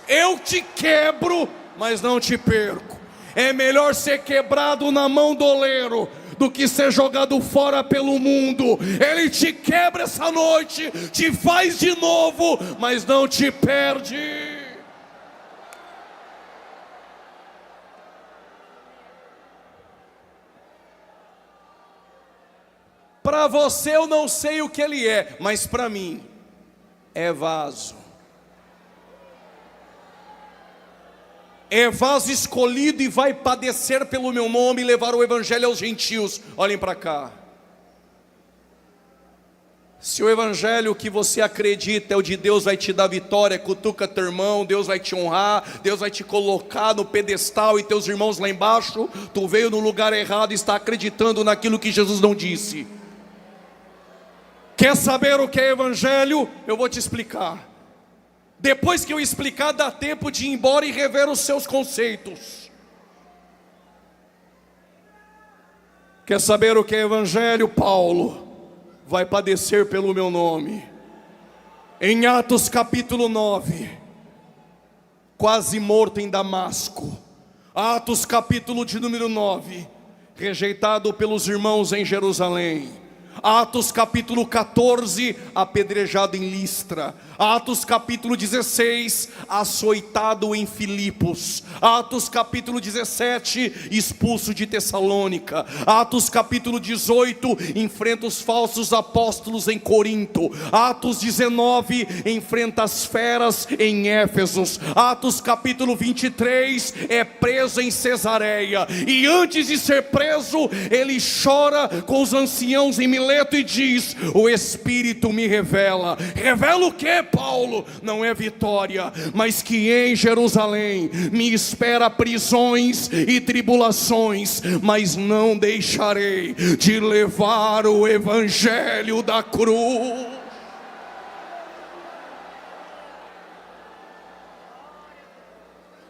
Eu te quebro, mas não te perco. É melhor ser quebrado na mão do oleiro do que ser jogado fora pelo mundo. Ele te quebra essa noite, te faz de novo, mas não te perde. Para você eu não sei o que ele é, mas para mim é vaso. É vaso escolhido e vai padecer pelo meu nome e levar o evangelho aos gentios. Olhem para cá. Se o evangelho que você acredita é o de Deus vai te dar vitória, cutuca teu irmão, Deus vai te honrar, Deus vai te colocar no pedestal e teus irmãos lá embaixo, tu veio no lugar errado e está acreditando naquilo que Jesus não disse. Quer saber o que é evangelho? Eu vou te explicar. Depois que eu explicar, dá tempo de ir embora e rever os seus conceitos. Quer saber o que é evangelho? Paulo vai padecer pelo meu nome. Em Atos capítulo 9, quase morto em Damasco. Atos capítulo de número 9, rejeitado pelos irmãos em Jerusalém. Atos capítulo 14, apedrejado em Listra. Atos capítulo 16, açoitado em Filipos. Atos capítulo 17, expulso de Tessalônica. Atos capítulo 18, enfrenta os falsos apóstolos em Corinto. Atos 19, enfrenta as feras em Éfesos. Atos capítulo 23, é preso em Cesareia. E antes de ser preso, ele chora com os anciãos em Mileto e diz: o Espírito me revela. Revela o que, Paulo? Não é vitória, mas que em Jerusalém me espera prisões e tribulações, mas não deixarei de levar o evangelho da cruz.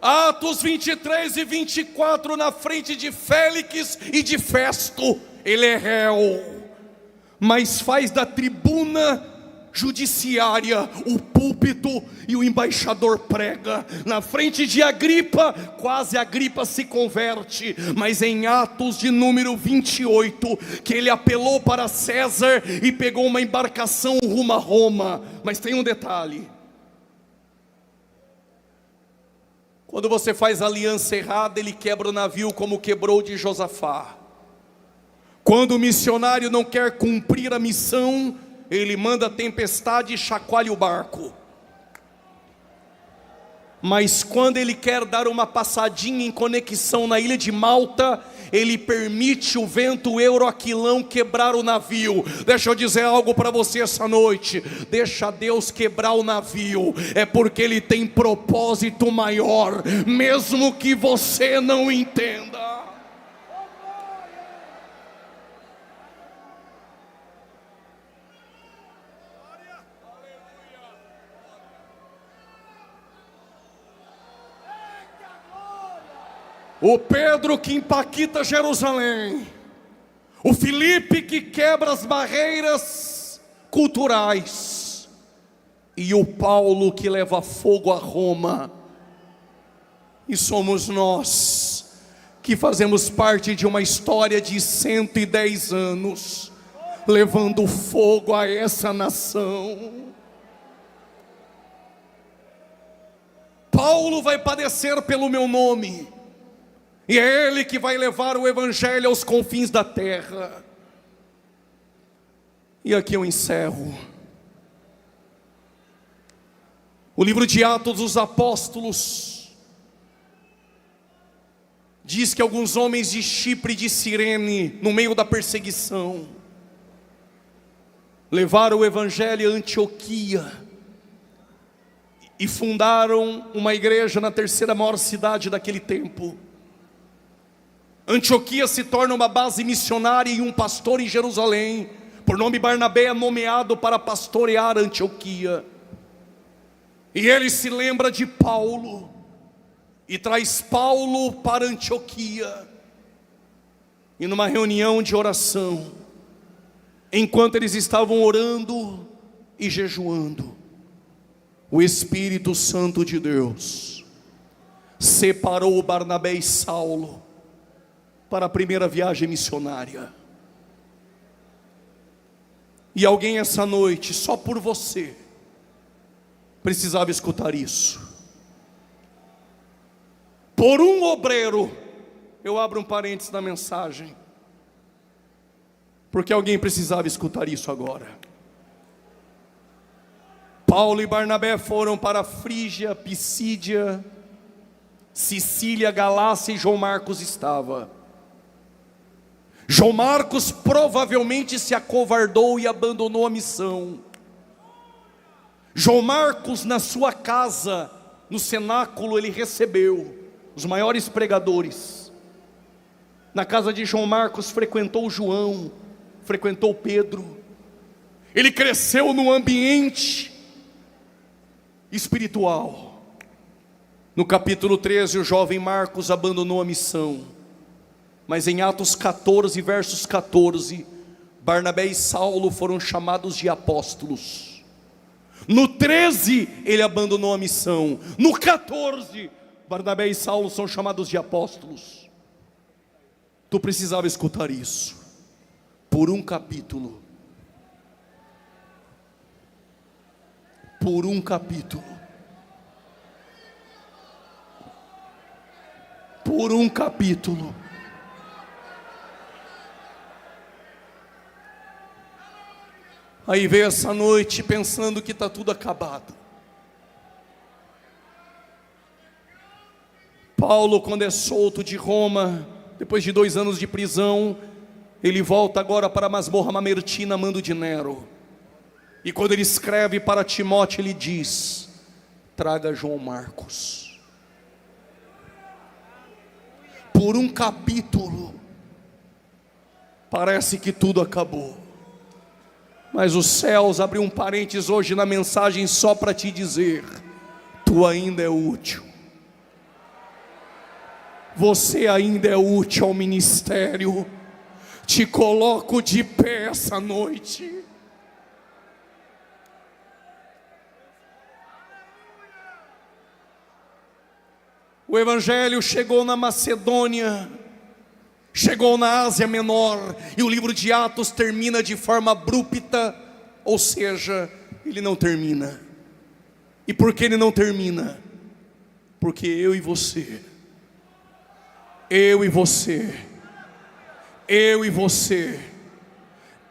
Atos 23 e 24, na frente de Félix e de Festo, ele é réu, mas faz da tribuna judiciária o púlpito e o embaixador prega. Na frente de Agripa, quase Agripa se converte, mas em Atos de número 28, que ele apelou para César e pegou uma embarcação rumo a Roma. Mas tem um detalhe: quando você faz aliança errada, ele quebra o navio como quebrou de Josafá. Quando o missionário não quer cumprir a missão, ele manda a tempestade e chacoalha o barco. Mas quando ele quer dar uma passadinha em conexão na ilha de Malta, ele permite o vento euroaquilão quebrar o navio. Deixa eu dizer algo para você essa noite: deixa Deus quebrar o navio, é porque Ele tem propósito maior, mesmo que você não entenda. O Pedro que empaquita Jerusalém, o Filipe que quebra as barreiras culturais, e o Paulo que leva fogo a Roma. E somos nós que fazemos parte de uma história de 110 anos, levando fogo a essa nação. Paulo vai padecer pelo meu nome, e é Ele que vai levar o Evangelho aos confins da terra. E aqui eu encerro. O livro de Atos dos Apóstolos diz que alguns homens de Chipre e de Cirene, no meio da perseguição, levaram o Evangelho a Antioquia e fundaram uma igreja na terceira maior cidade daquele tempo. Antioquia se torna uma base missionária, e um pastor em Jerusalém, por nome Barnabé, é nomeado para pastorear Antioquia. E ele se lembra de Paulo e traz Paulo para Antioquia. E numa reunião de oração, enquanto eles estavam orando e jejuando, o Espírito Santo de Deus separou Barnabé e Saulo para a primeira viagem missionária. E alguém essa noite, só por você, precisava escutar isso. Por um obreiro, eu abro um parênteses na mensagem, porque alguém precisava escutar isso agora. Paulo e Barnabé foram para Frígia, Pisídia, Sicília, Galácia, e João Marcos estava. João Marcos provavelmente se acovardou e abandonou a missão. João Marcos, na sua casa, no cenáculo, ele recebeu os maiores pregadores. Na casa de João Marcos frequentou João, frequentou Pedro. Ele cresceu no ambiente espiritual. No capítulo 13, o jovem Marcos abandonou a missão. Mas em Atos 14, versos 14, Barnabé e Saulo foram chamados de apóstolos. No 13, ele abandonou a missão. No 14, Barnabé e Saulo são chamados de apóstolos. Tu precisava escutar isso. Por um capítulo. Por um capítulo. Por um capítulo. Aí veio essa noite pensando que está tudo acabado. Paulo, quando é solto de Roma, depois de 2 anos de prisão, ele volta agora para a masmorra mamertina, mando de Nero. E quando ele escreve para Timóteo, ele diz: traga João Marcos. Por um capítulo, parece que tudo acabou. Mas os céus abriu um parênteses hoje na mensagem só para te dizer: tu ainda é útil. Você ainda é útil ao ministério. Te coloco de pé essa noite. O Evangelho chegou na Macedônia, chegou na Ásia Menor, e o livro de Atos termina de forma abrupta, ou seja, ele não termina. E por que ele não termina? Porque eu e você, eu e você, eu e você,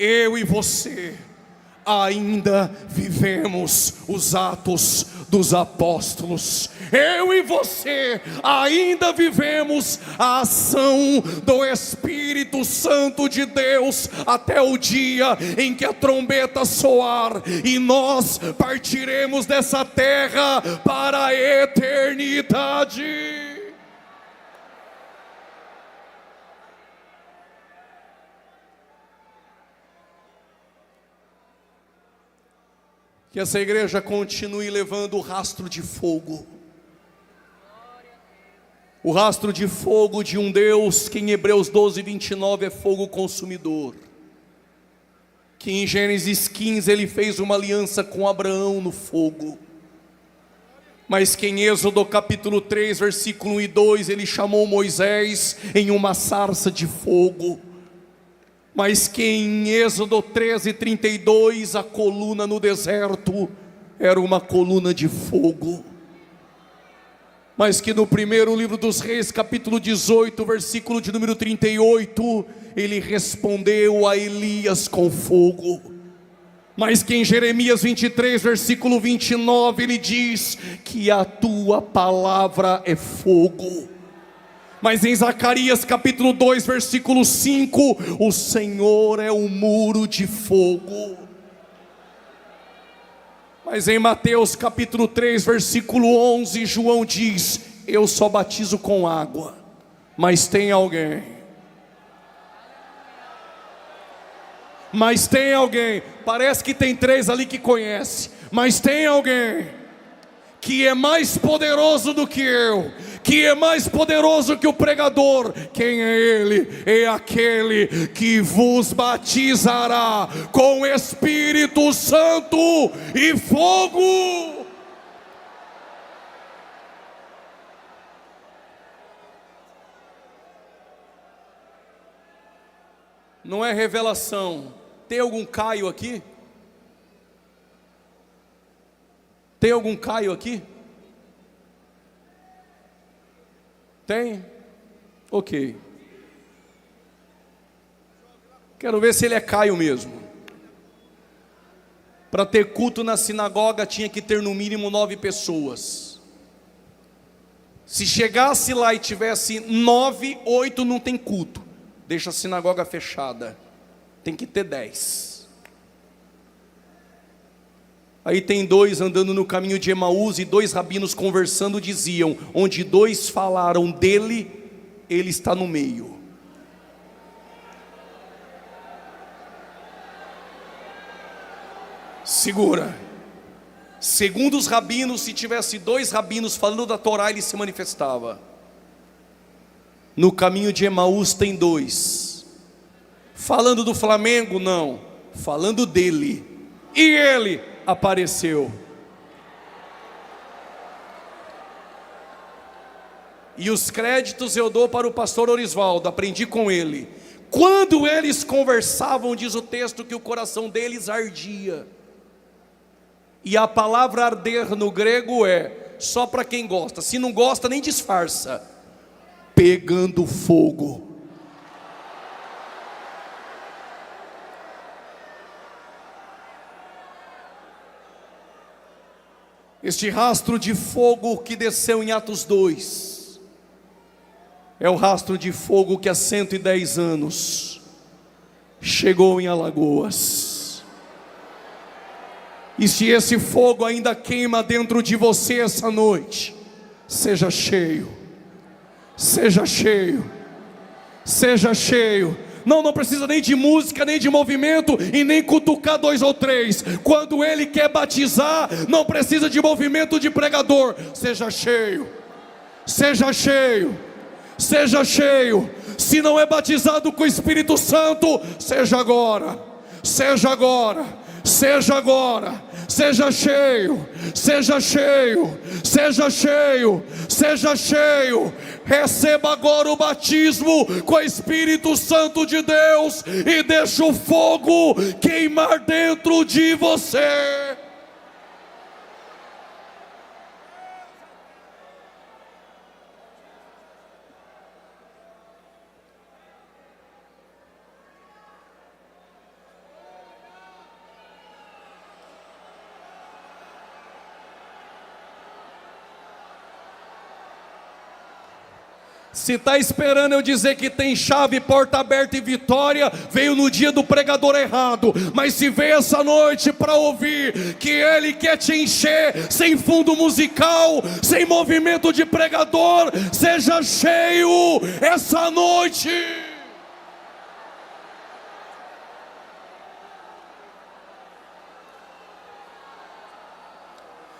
eu e você, ainda vivemos os Atos dos Apóstolos. Eu e você ainda vivemos a ação do Espírito Santo de Deus até o dia em que a trombeta soar e nós partiremos dessa terra para a eternidade. Que essa igreja continue levando o rastro de fogo. O rastro de fogo de um Deus que em Hebreus 12, 29 é fogo consumidor. Que em Gênesis 15 ele fez uma aliança com Abraão no fogo. Mas que em Êxodo capítulo 3, versículo 1 e 2, ele chamou Moisés em uma sarça de fogo. Mas que em Êxodo 13, 32, a coluna no deserto era uma coluna de fogo. Mas que no primeiro livro dos Reis, capítulo 18, versículo de número 38, ele respondeu a Elias com fogo. Mas que em Jeremias 23, versículo 29, ele diz que a tua palavra é fogo. Mas em Zacarias capítulo 2, versículo 5, o Senhor é um muro de fogo. Mas em Mateus capítulo 3, versículo 11, João diz: eu só batizo com água, mas tem alguém. Mas tem alguém, parece que tem três ali que conhece, mas tem alguém que é mais poderoso do que eu, que é mais poderoso que o pregador. Quem é ele? É aquele que vos batizará com Espírito Santo e fogo. Não é revelação. Tem algum Caio aqui? Tem algum Caio aqui? Tem? Ok. Quero ver se ele é Caio mesmo. Para ter culto na sinagoga tinha que ter no mínimo 9 pessoas. Se chegasse lá e tivesse 9, 8 não tem culto. Deixa a sinagoga fechada. Tem que ter 10. Aí tem 2 andando no caminho de Emaús e 2 rabinos conversando diziam: onde 2 falaram dele, ele está no meio. Segura. Segundo os rabinos, se tivesse 2 rabinos falando da Torá, ele se manifestava. No caminho de Emaús tem 2. Falando do Flamengo, não. Falando dele. E ele apareceu. E os créditos eu dou para o pastor Orisvaldo, aprendi com ele. Quando eles conversavam, diz o texto que o coração deles ardia. E a palavra arder no grego é só para quem gosta. Se não gosta, nem disfarça. Pegando fogo. Este rastro de fogo que desceu em Atos 2 é o rastro de fogo que há 110 anos chegou em Alagoas. E se esse fogo ainda queima dentro de você essa noite, seja cheio, seja cheio, seja cheio. Não precisa nem de música, nem de movimento e nem cutucar 2 ou 3. Quando ele quer batizar, não precisa de movimento de pregador. Seja cheio, seja cheio, seja cheio. Se não é batizado com o Espírito Santo, seja agora, seja agora, seja agora. Seja cheio, seja cheio, seja cheio, seja cheio. Receba agora o batismo com o Espírito Santo de Deus e deixa o fogo queimar dentro de você. Se está esperando eu dizer que tem chave, porta aberta e vitória, veio no dia do pregador errado. Mas se veio essa noite para ouvir que Ele quer te encher, sem fundo musical, sem movimento de pregador, seja cheio essa noite.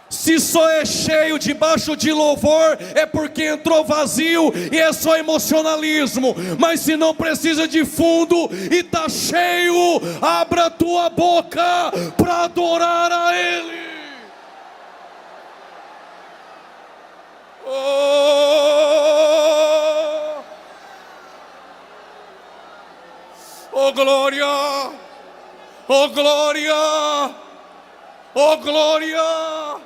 Se só é cheio debaixo de louvor, é porque entrou vazio e é só emocionalismo. Mas se não precisa de fundo e está cheio, abra a tua boca para adorar a Ele. Oh glória, oh glória, oh glória.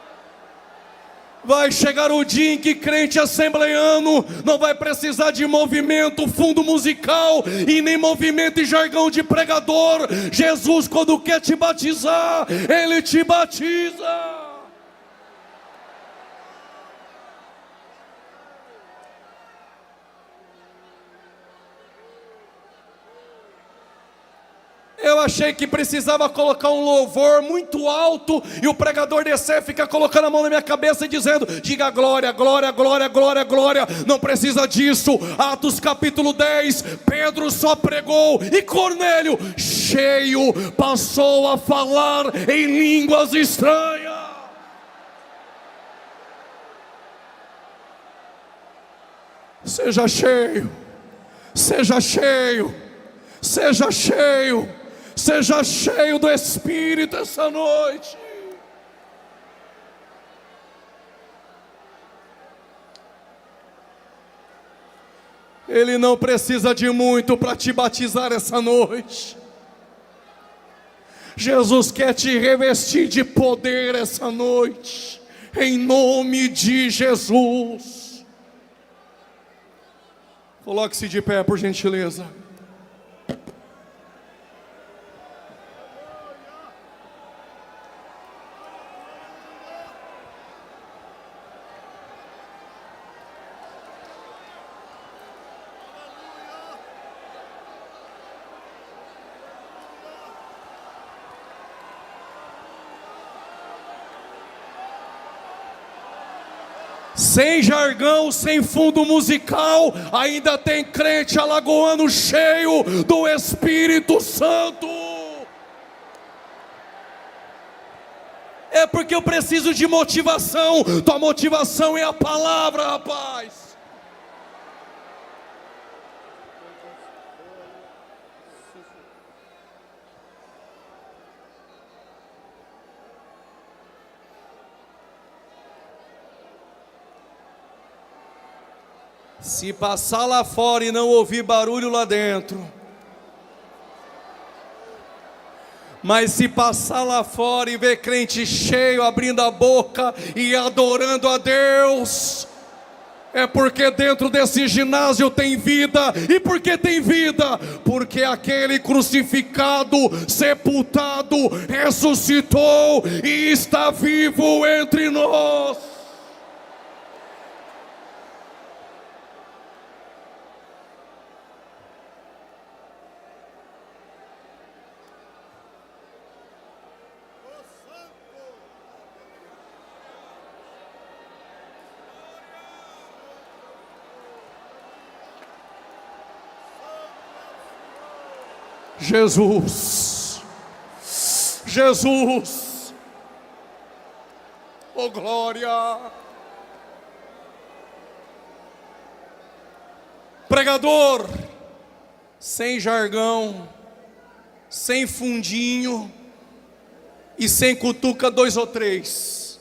Vai chegar o dia em que crente assembleiano não vai precisar de movimento, fundo musical e nem movimento e jargão de pregador. Jesus, quando quer te batizar, Ele te batiza. Eu achei que precisava colocar um louvor muito alto e o pregador descer, ficar colocando a mão na minha cabeça e dizendo: diga glória, glória, glória, glória, glória. Não precisa disso. Atos capítulo 10, Pedro só pregou e Cornélio, cheio, passou a falar em línguas estranhas. Seja cheio, seja cheio, seja cheio. Seja cheio do Espírito essa noite. Ele não precisa de muito para te batizar essa noite. Jesus quer te revestir de poder essa noite, em nome de Jesus. Coloque-se de pé, por gentileza. Sem jargão, sem fundo musical, ainda tem crente alagoano cheio do Espírito Santo. É porque eu preciso de motivação. Tua motivação é a palavra, rapaz. Se passar lá fora e não ouvir barulho lá dentro, mas se passar lá fora e ver crente cheio, abrindo a boca e adorando a Deus, é porque dentro desse ginásio tem vida. E por que tem vida? Porque aquele crucificado, sepultado, ressuscitou e está vivo entre nós. Jesus, Jesus, oh glória. Pregador, sem jargão, sem fundinho e sem cutuca 2 ou 3.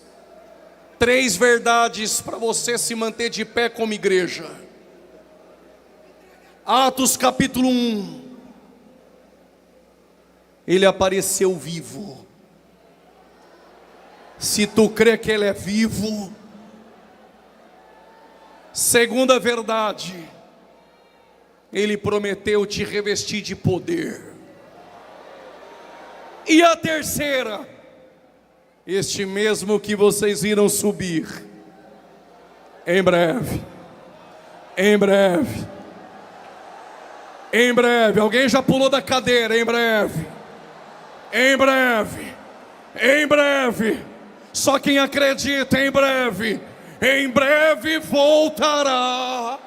3 verdades para você se manter de pé como igreja. Atos capítulo 1. Ele apareceu vivo. Se tu crê que Ele é vivo. Segunda verdade, Ele prometeu te revestir de poder. E a terceira, este mesmo que vocês irão subir em breve, Em breve. Em breve. Alguém já pulou da cadeira? Em breve. Em breve. Em breve. Só quem acredita, em breve. Em breve voltará.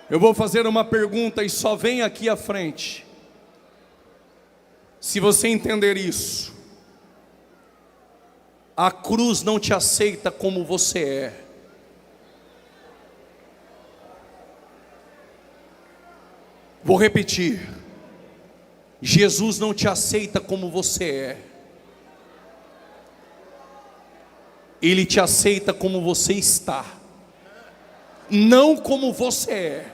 Eu vou fazer uma pergunta e só vem aqui à frente se você entender isso. A cruz não te aceita como você é. Vou repetir. Jesus não te aceita como você é. Ele te aceita como você está, não como você é.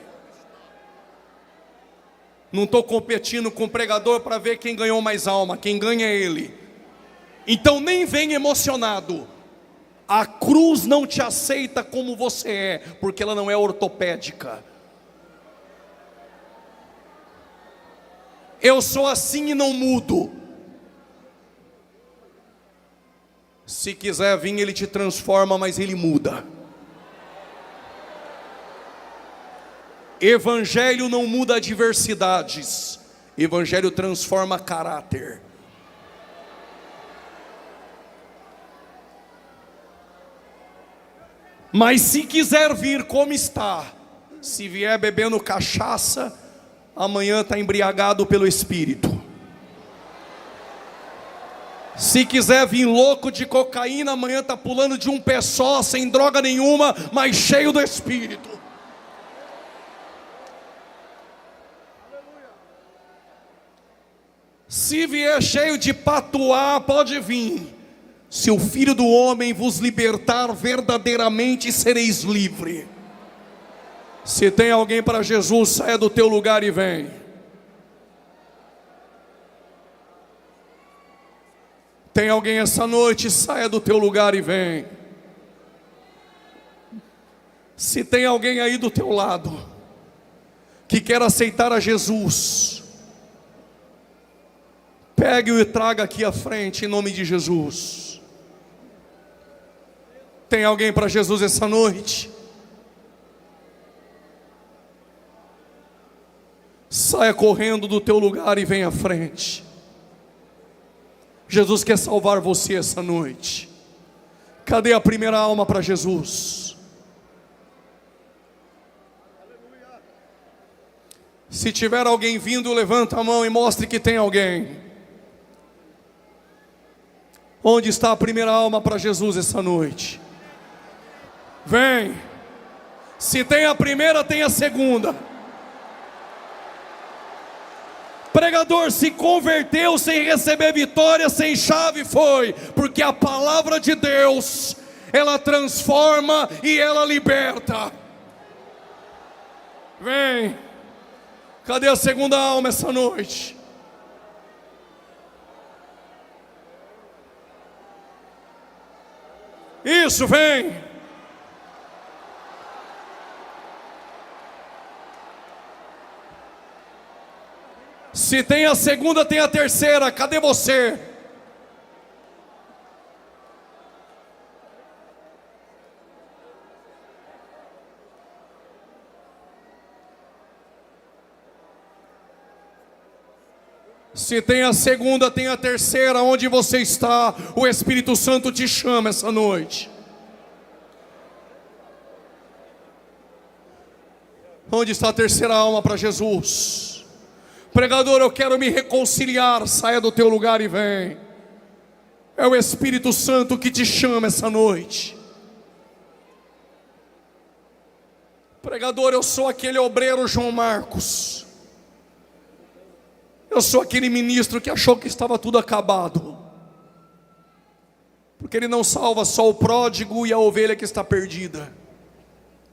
Não estou competindo com o pregador para ver quem ganhou mais alma. Quem ganha é ele. Então nem vem emocionado. A cruz não te aceita como você é, porque ela não é ortopédica. Eu sou assim e não mudo. Se quiser vir, ele te transforma, mas ele muda. Evangelho não muda adversidades. Evangelho transforma caráter. Mas se quiser vir como está, se vier bebendo cachaça, amanhã está embriagado pelo Espírito. Se quiser vir louco de cocaína, amanhã está pulando de um pé só, sem droga nenhuma, mas cheio do Espírito. Se vier cheio de patuá, pode vir. Se o Filho do Homem vos libertar, verdadeiramente sereis livre. Se tem alguém para Jesus, saia do teu lugar e vem. Tem alguém essa noite, saia do teu lugar e vem. Se tem alguém aí do teu lado, que quer aceitar a Jesus, pegue-o e traga aqui à frente, em nome de Jesus. Tem alguém para Jesus essa noite? Saia correndo do teu lugar e venha à frente. Jesus quer salvar você essa noite. Cadê a primeira alma para Jesus? Se tiver alguém vindo, levanta a mão e mostre que tem alguém. Onde está a primeira alma para Jesus essa noite? Vem. Se tem a primeira, tem a segunda. Pregador se converteu sem receber vitória, sem chave, foi porque a palavra de Deus, ela transforma e ela liberta. Vem. Cadê a segunda alma essa noite? Isso, vem. Se tem a segunda, tem a terceira. Cadê você? Se tem a segunda, tem a terceira. Onde você está? O Espírito Santo te chama essa noite. Onde está a terceira alma para Jesus? Pregador, eu quero me reconciliar. Saia do teu lugar e vem. É o Espírito Santo que te chama essa noite. Pregador, eu sou aquele obreiro João Marcos. Eu sou aquele ministro que achou que estava tudo acabado. Porque ele não salva só o pródigo e a ovelha que está perdida.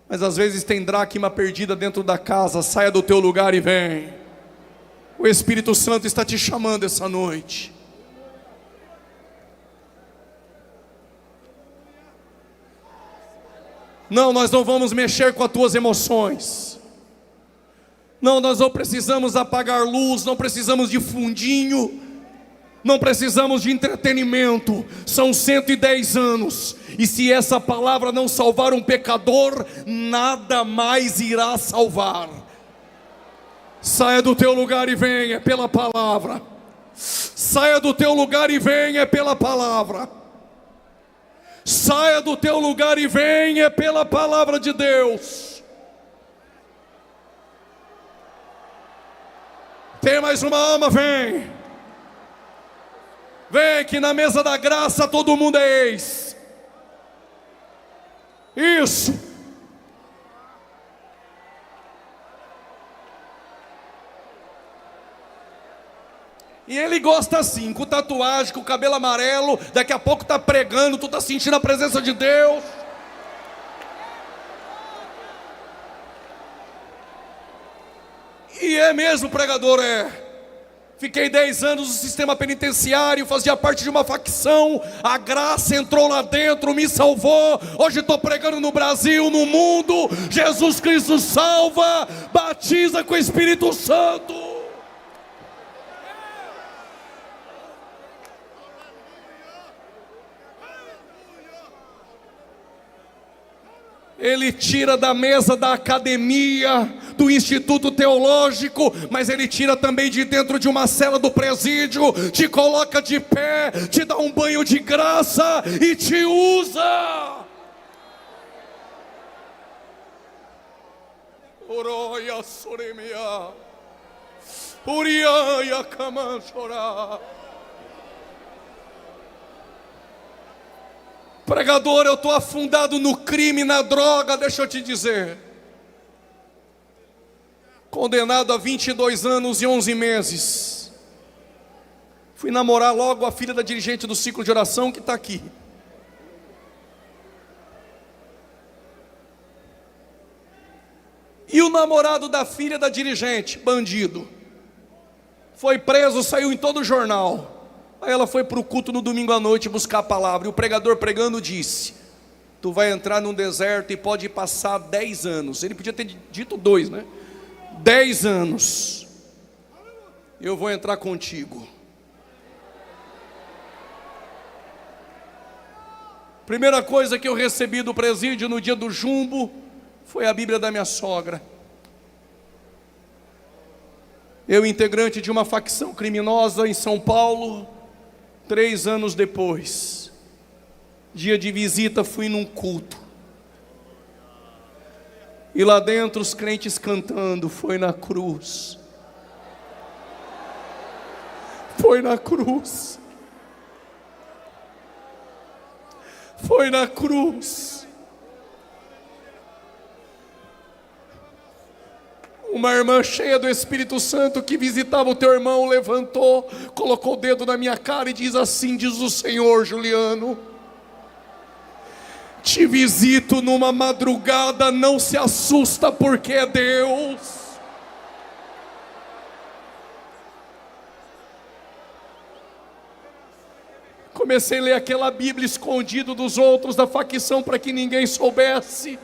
Mas às vezes tem dracma perdida dentro da casa. Saia do teu lugar e vem. O Espírito Santo está te chamando essa noite. Não, nós não vamos mexer com as tuas emoções. Não, nós não precisamos apagar luz, não precisamos de fundinho, não precisamos de entretenimento. São 110 anos, e se essa palavra não salvar um pecador, nada mais irá salvar. Saia do teu lugar e venha pela palavra. Saia do teu lugar e venha pela palavra. Saia do teu lugar e venha pela palavra de Deus. Tem mais uma alma? Vem. Vem que na mesa da graça todo mundo é ex. Isso. E ele gosta assim, com tatuagem, com cabelo amarelo. Daqui a pouco está pregando, tu está sentindo a presença de Deus. E é mesmo, pregador, Fiquei 10 anos no sistema penitenciário, fazia parte de uma facção. A graça entrou lá dentro, me salvou. Hoje estou pregando no Brasil, no mundo. Jesus Cristo salva, batiza com o Espírito Santo. Ele tira da mesa da academia, do instituto teológico, mas ele tira também de dentro de uma cela do presídio, te coloca de pé, te dá um banho de graça e te usa. Oroia soremia, uriaia camanchorá. Pregador, eu estou afundado no crime, na droga. Deixa eu te dizer, condenado a 22 anos e 11 meses. Fui namorar logo a filha da dirigente do ciclo de oração, que está aqui. E o namorado da filha da dirigente, bandido, foi preso, saiu em todo o jornal. Aí ela foi para o culto no domingo à noite buscar a palavra. E o pregador pregando disse: tu vai entrar num deserto e pode passar 10 anos. Ele podia ter dito 2, né? 10 anos. Eu vou entrar contigo. Primeira coisa que eu recebi do presídio no dia do jumbo foi a Bíblia da minha sogra. Eu, integrante de uma facção criminosa em São Paulo, 3 anos depois, dia de visita, fui num culto. E lá dentro os crentes cantando: foi na cruz. Foi na cruz. Foi na cruz. Uma irmã cheia do Espírito Santo que visitava o teu irmão levantou, colocou o dedo na minha cara e diz assim: diz o Senhor, Juliano, te visito numa madrugada, não se assusta porque é Deus. Comecei a ler aquela Bíblia escondido dos outros da facção para que ninguém soubesse.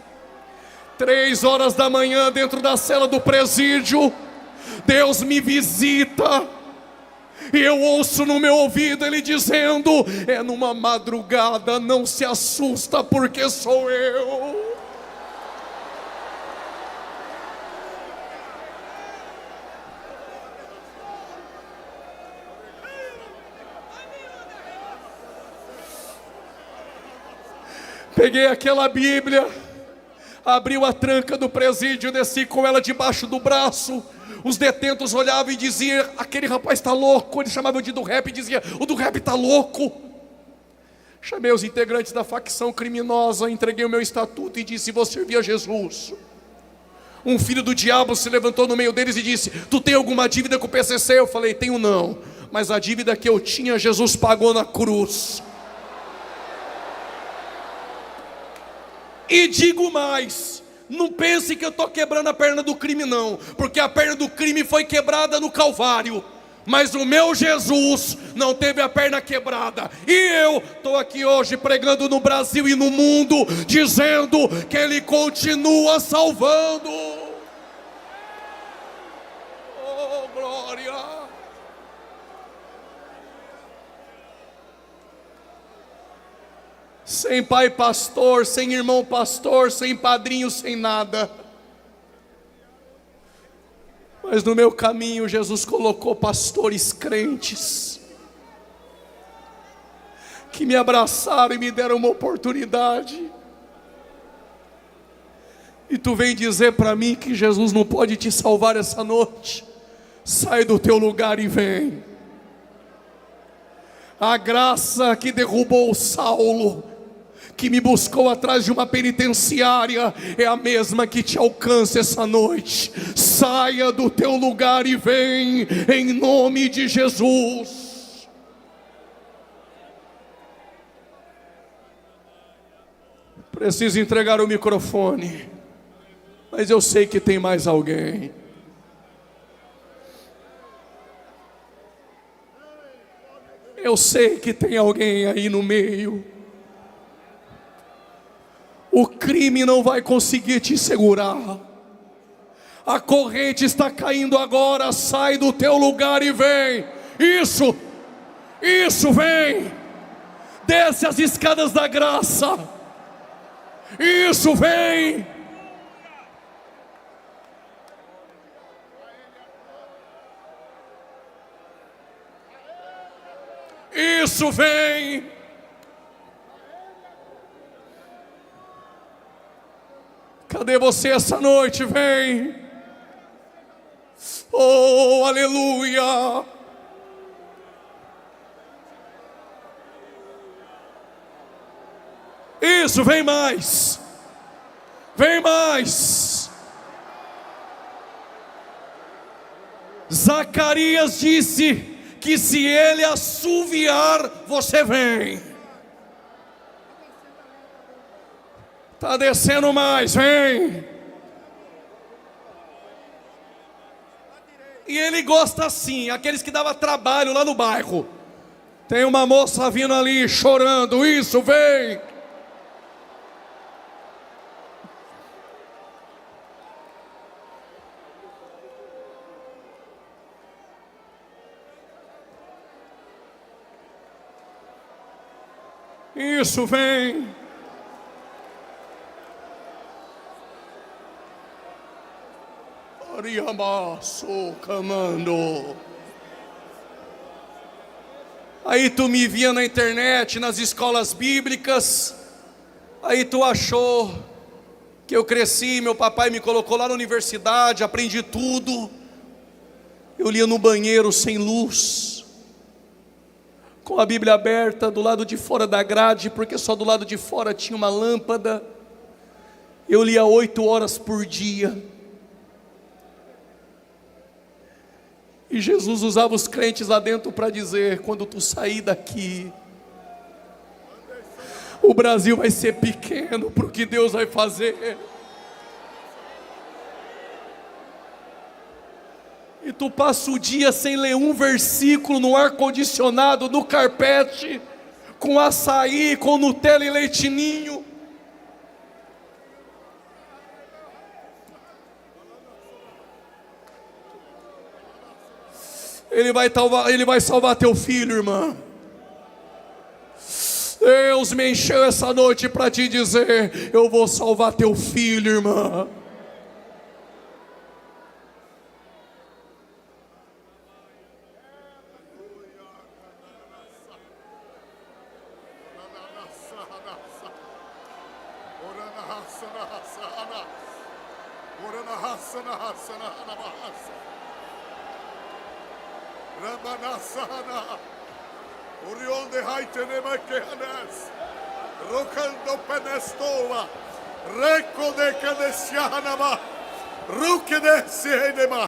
3 horas da manhã, dentro da cela do presídio, Deus me visita, e eu ouço no meu ouvido Ele dizendo: é numa madrugada, não se assusta porque sou eu. Peguei aquela Bíblia, abriu a tranca do presídio, desci com ela debaixo do braço. Os detentos olhavam e diziam: aquele rapaz está louco. Eles chamavam de do rap e diziam: o do rap está louco. Chamei os integrantes da facção criminosa, entreguei o meu estatuto e disse: vou servir a Jesus. Um filho do diabo se levantou no meio deles e disse: tu tem alguma dívida com o PCC? Eu falei: tenho não, mas a dívida que eu tinha, Jesus pagou na cruz. E digo mais, não pense que eu estou quebrando a perna do crime não, porque a perna do crime foi quebrada no Calvário, mas o meu Jesus não teve a perna quebrada. E eu estou aqui hoje pregando no Brasil e no mundo, dizendo que Ele continua salvando. sem pai pastor, sem irmão pastor, sem padrinho, sem nada. Mas no meu caminho Jesus colocou pastores crentes, que me abraçaram e me deram uma oportunidade. E tu vem dizer para mim que Jesus não pode te salvar essa noite? Sai do teu lugar e vem. A graça que derrubou Saulo, que me buscou atrás de uma penitenciária, é a mesma que te alcança essa noite. Saia do teu lugar e vem, em nome de Jesus. Preciso entregar o microfone, mas eu sei que tem mais alguém. Eu sei que tem alguém aí no meio. O crime não vai conseguir te segurar. A corrente está caindo agora. Sai do teu lugar e vem. Isso, vem. Desce as escadas da graça. Isso, vem. Isso, vem. Cadê você essa noite? Vem. Oh, aleluia. Isso, vem mais. Vem mais. Zacarias disse que se ele assoviar, você vem. Está descendo mais, vem. E ele gosta assim, aqueles que davam trabalho lá no bairro. Tem uma moça vindo ali chorando, isso, vem. Isso, vem. Oriamaço, camando. Aí tu me via na internet, nas escolas bíblicas. Aí tu achou que eu cresci, meu papai me colocou lá na universidade, aprendi tudo. Eu lia no banheiro sem luz, com a Bíblia aberta do lado de fora da grade, porque só do lado de fora tinha uma lâmpada. Eu lia 8 horas por dia. E Jesus usava os crentes lá dentro para dizer: quando tu sair daqui, o Brasil vai ser pequeno para o que Deus vai fazer. E tu passa o dia sem ler um versículo no ar-condicionado, no carpete, com açaí, com Nutella e leite ninho. Ele vai salvar teu filho, irmã. Deus me encheu essa noite para te dizer: eu vou salvar teu filho, irmã. Orionde haitene makehanes, rokando penestova, reko de kadesianama, ruke de sienema.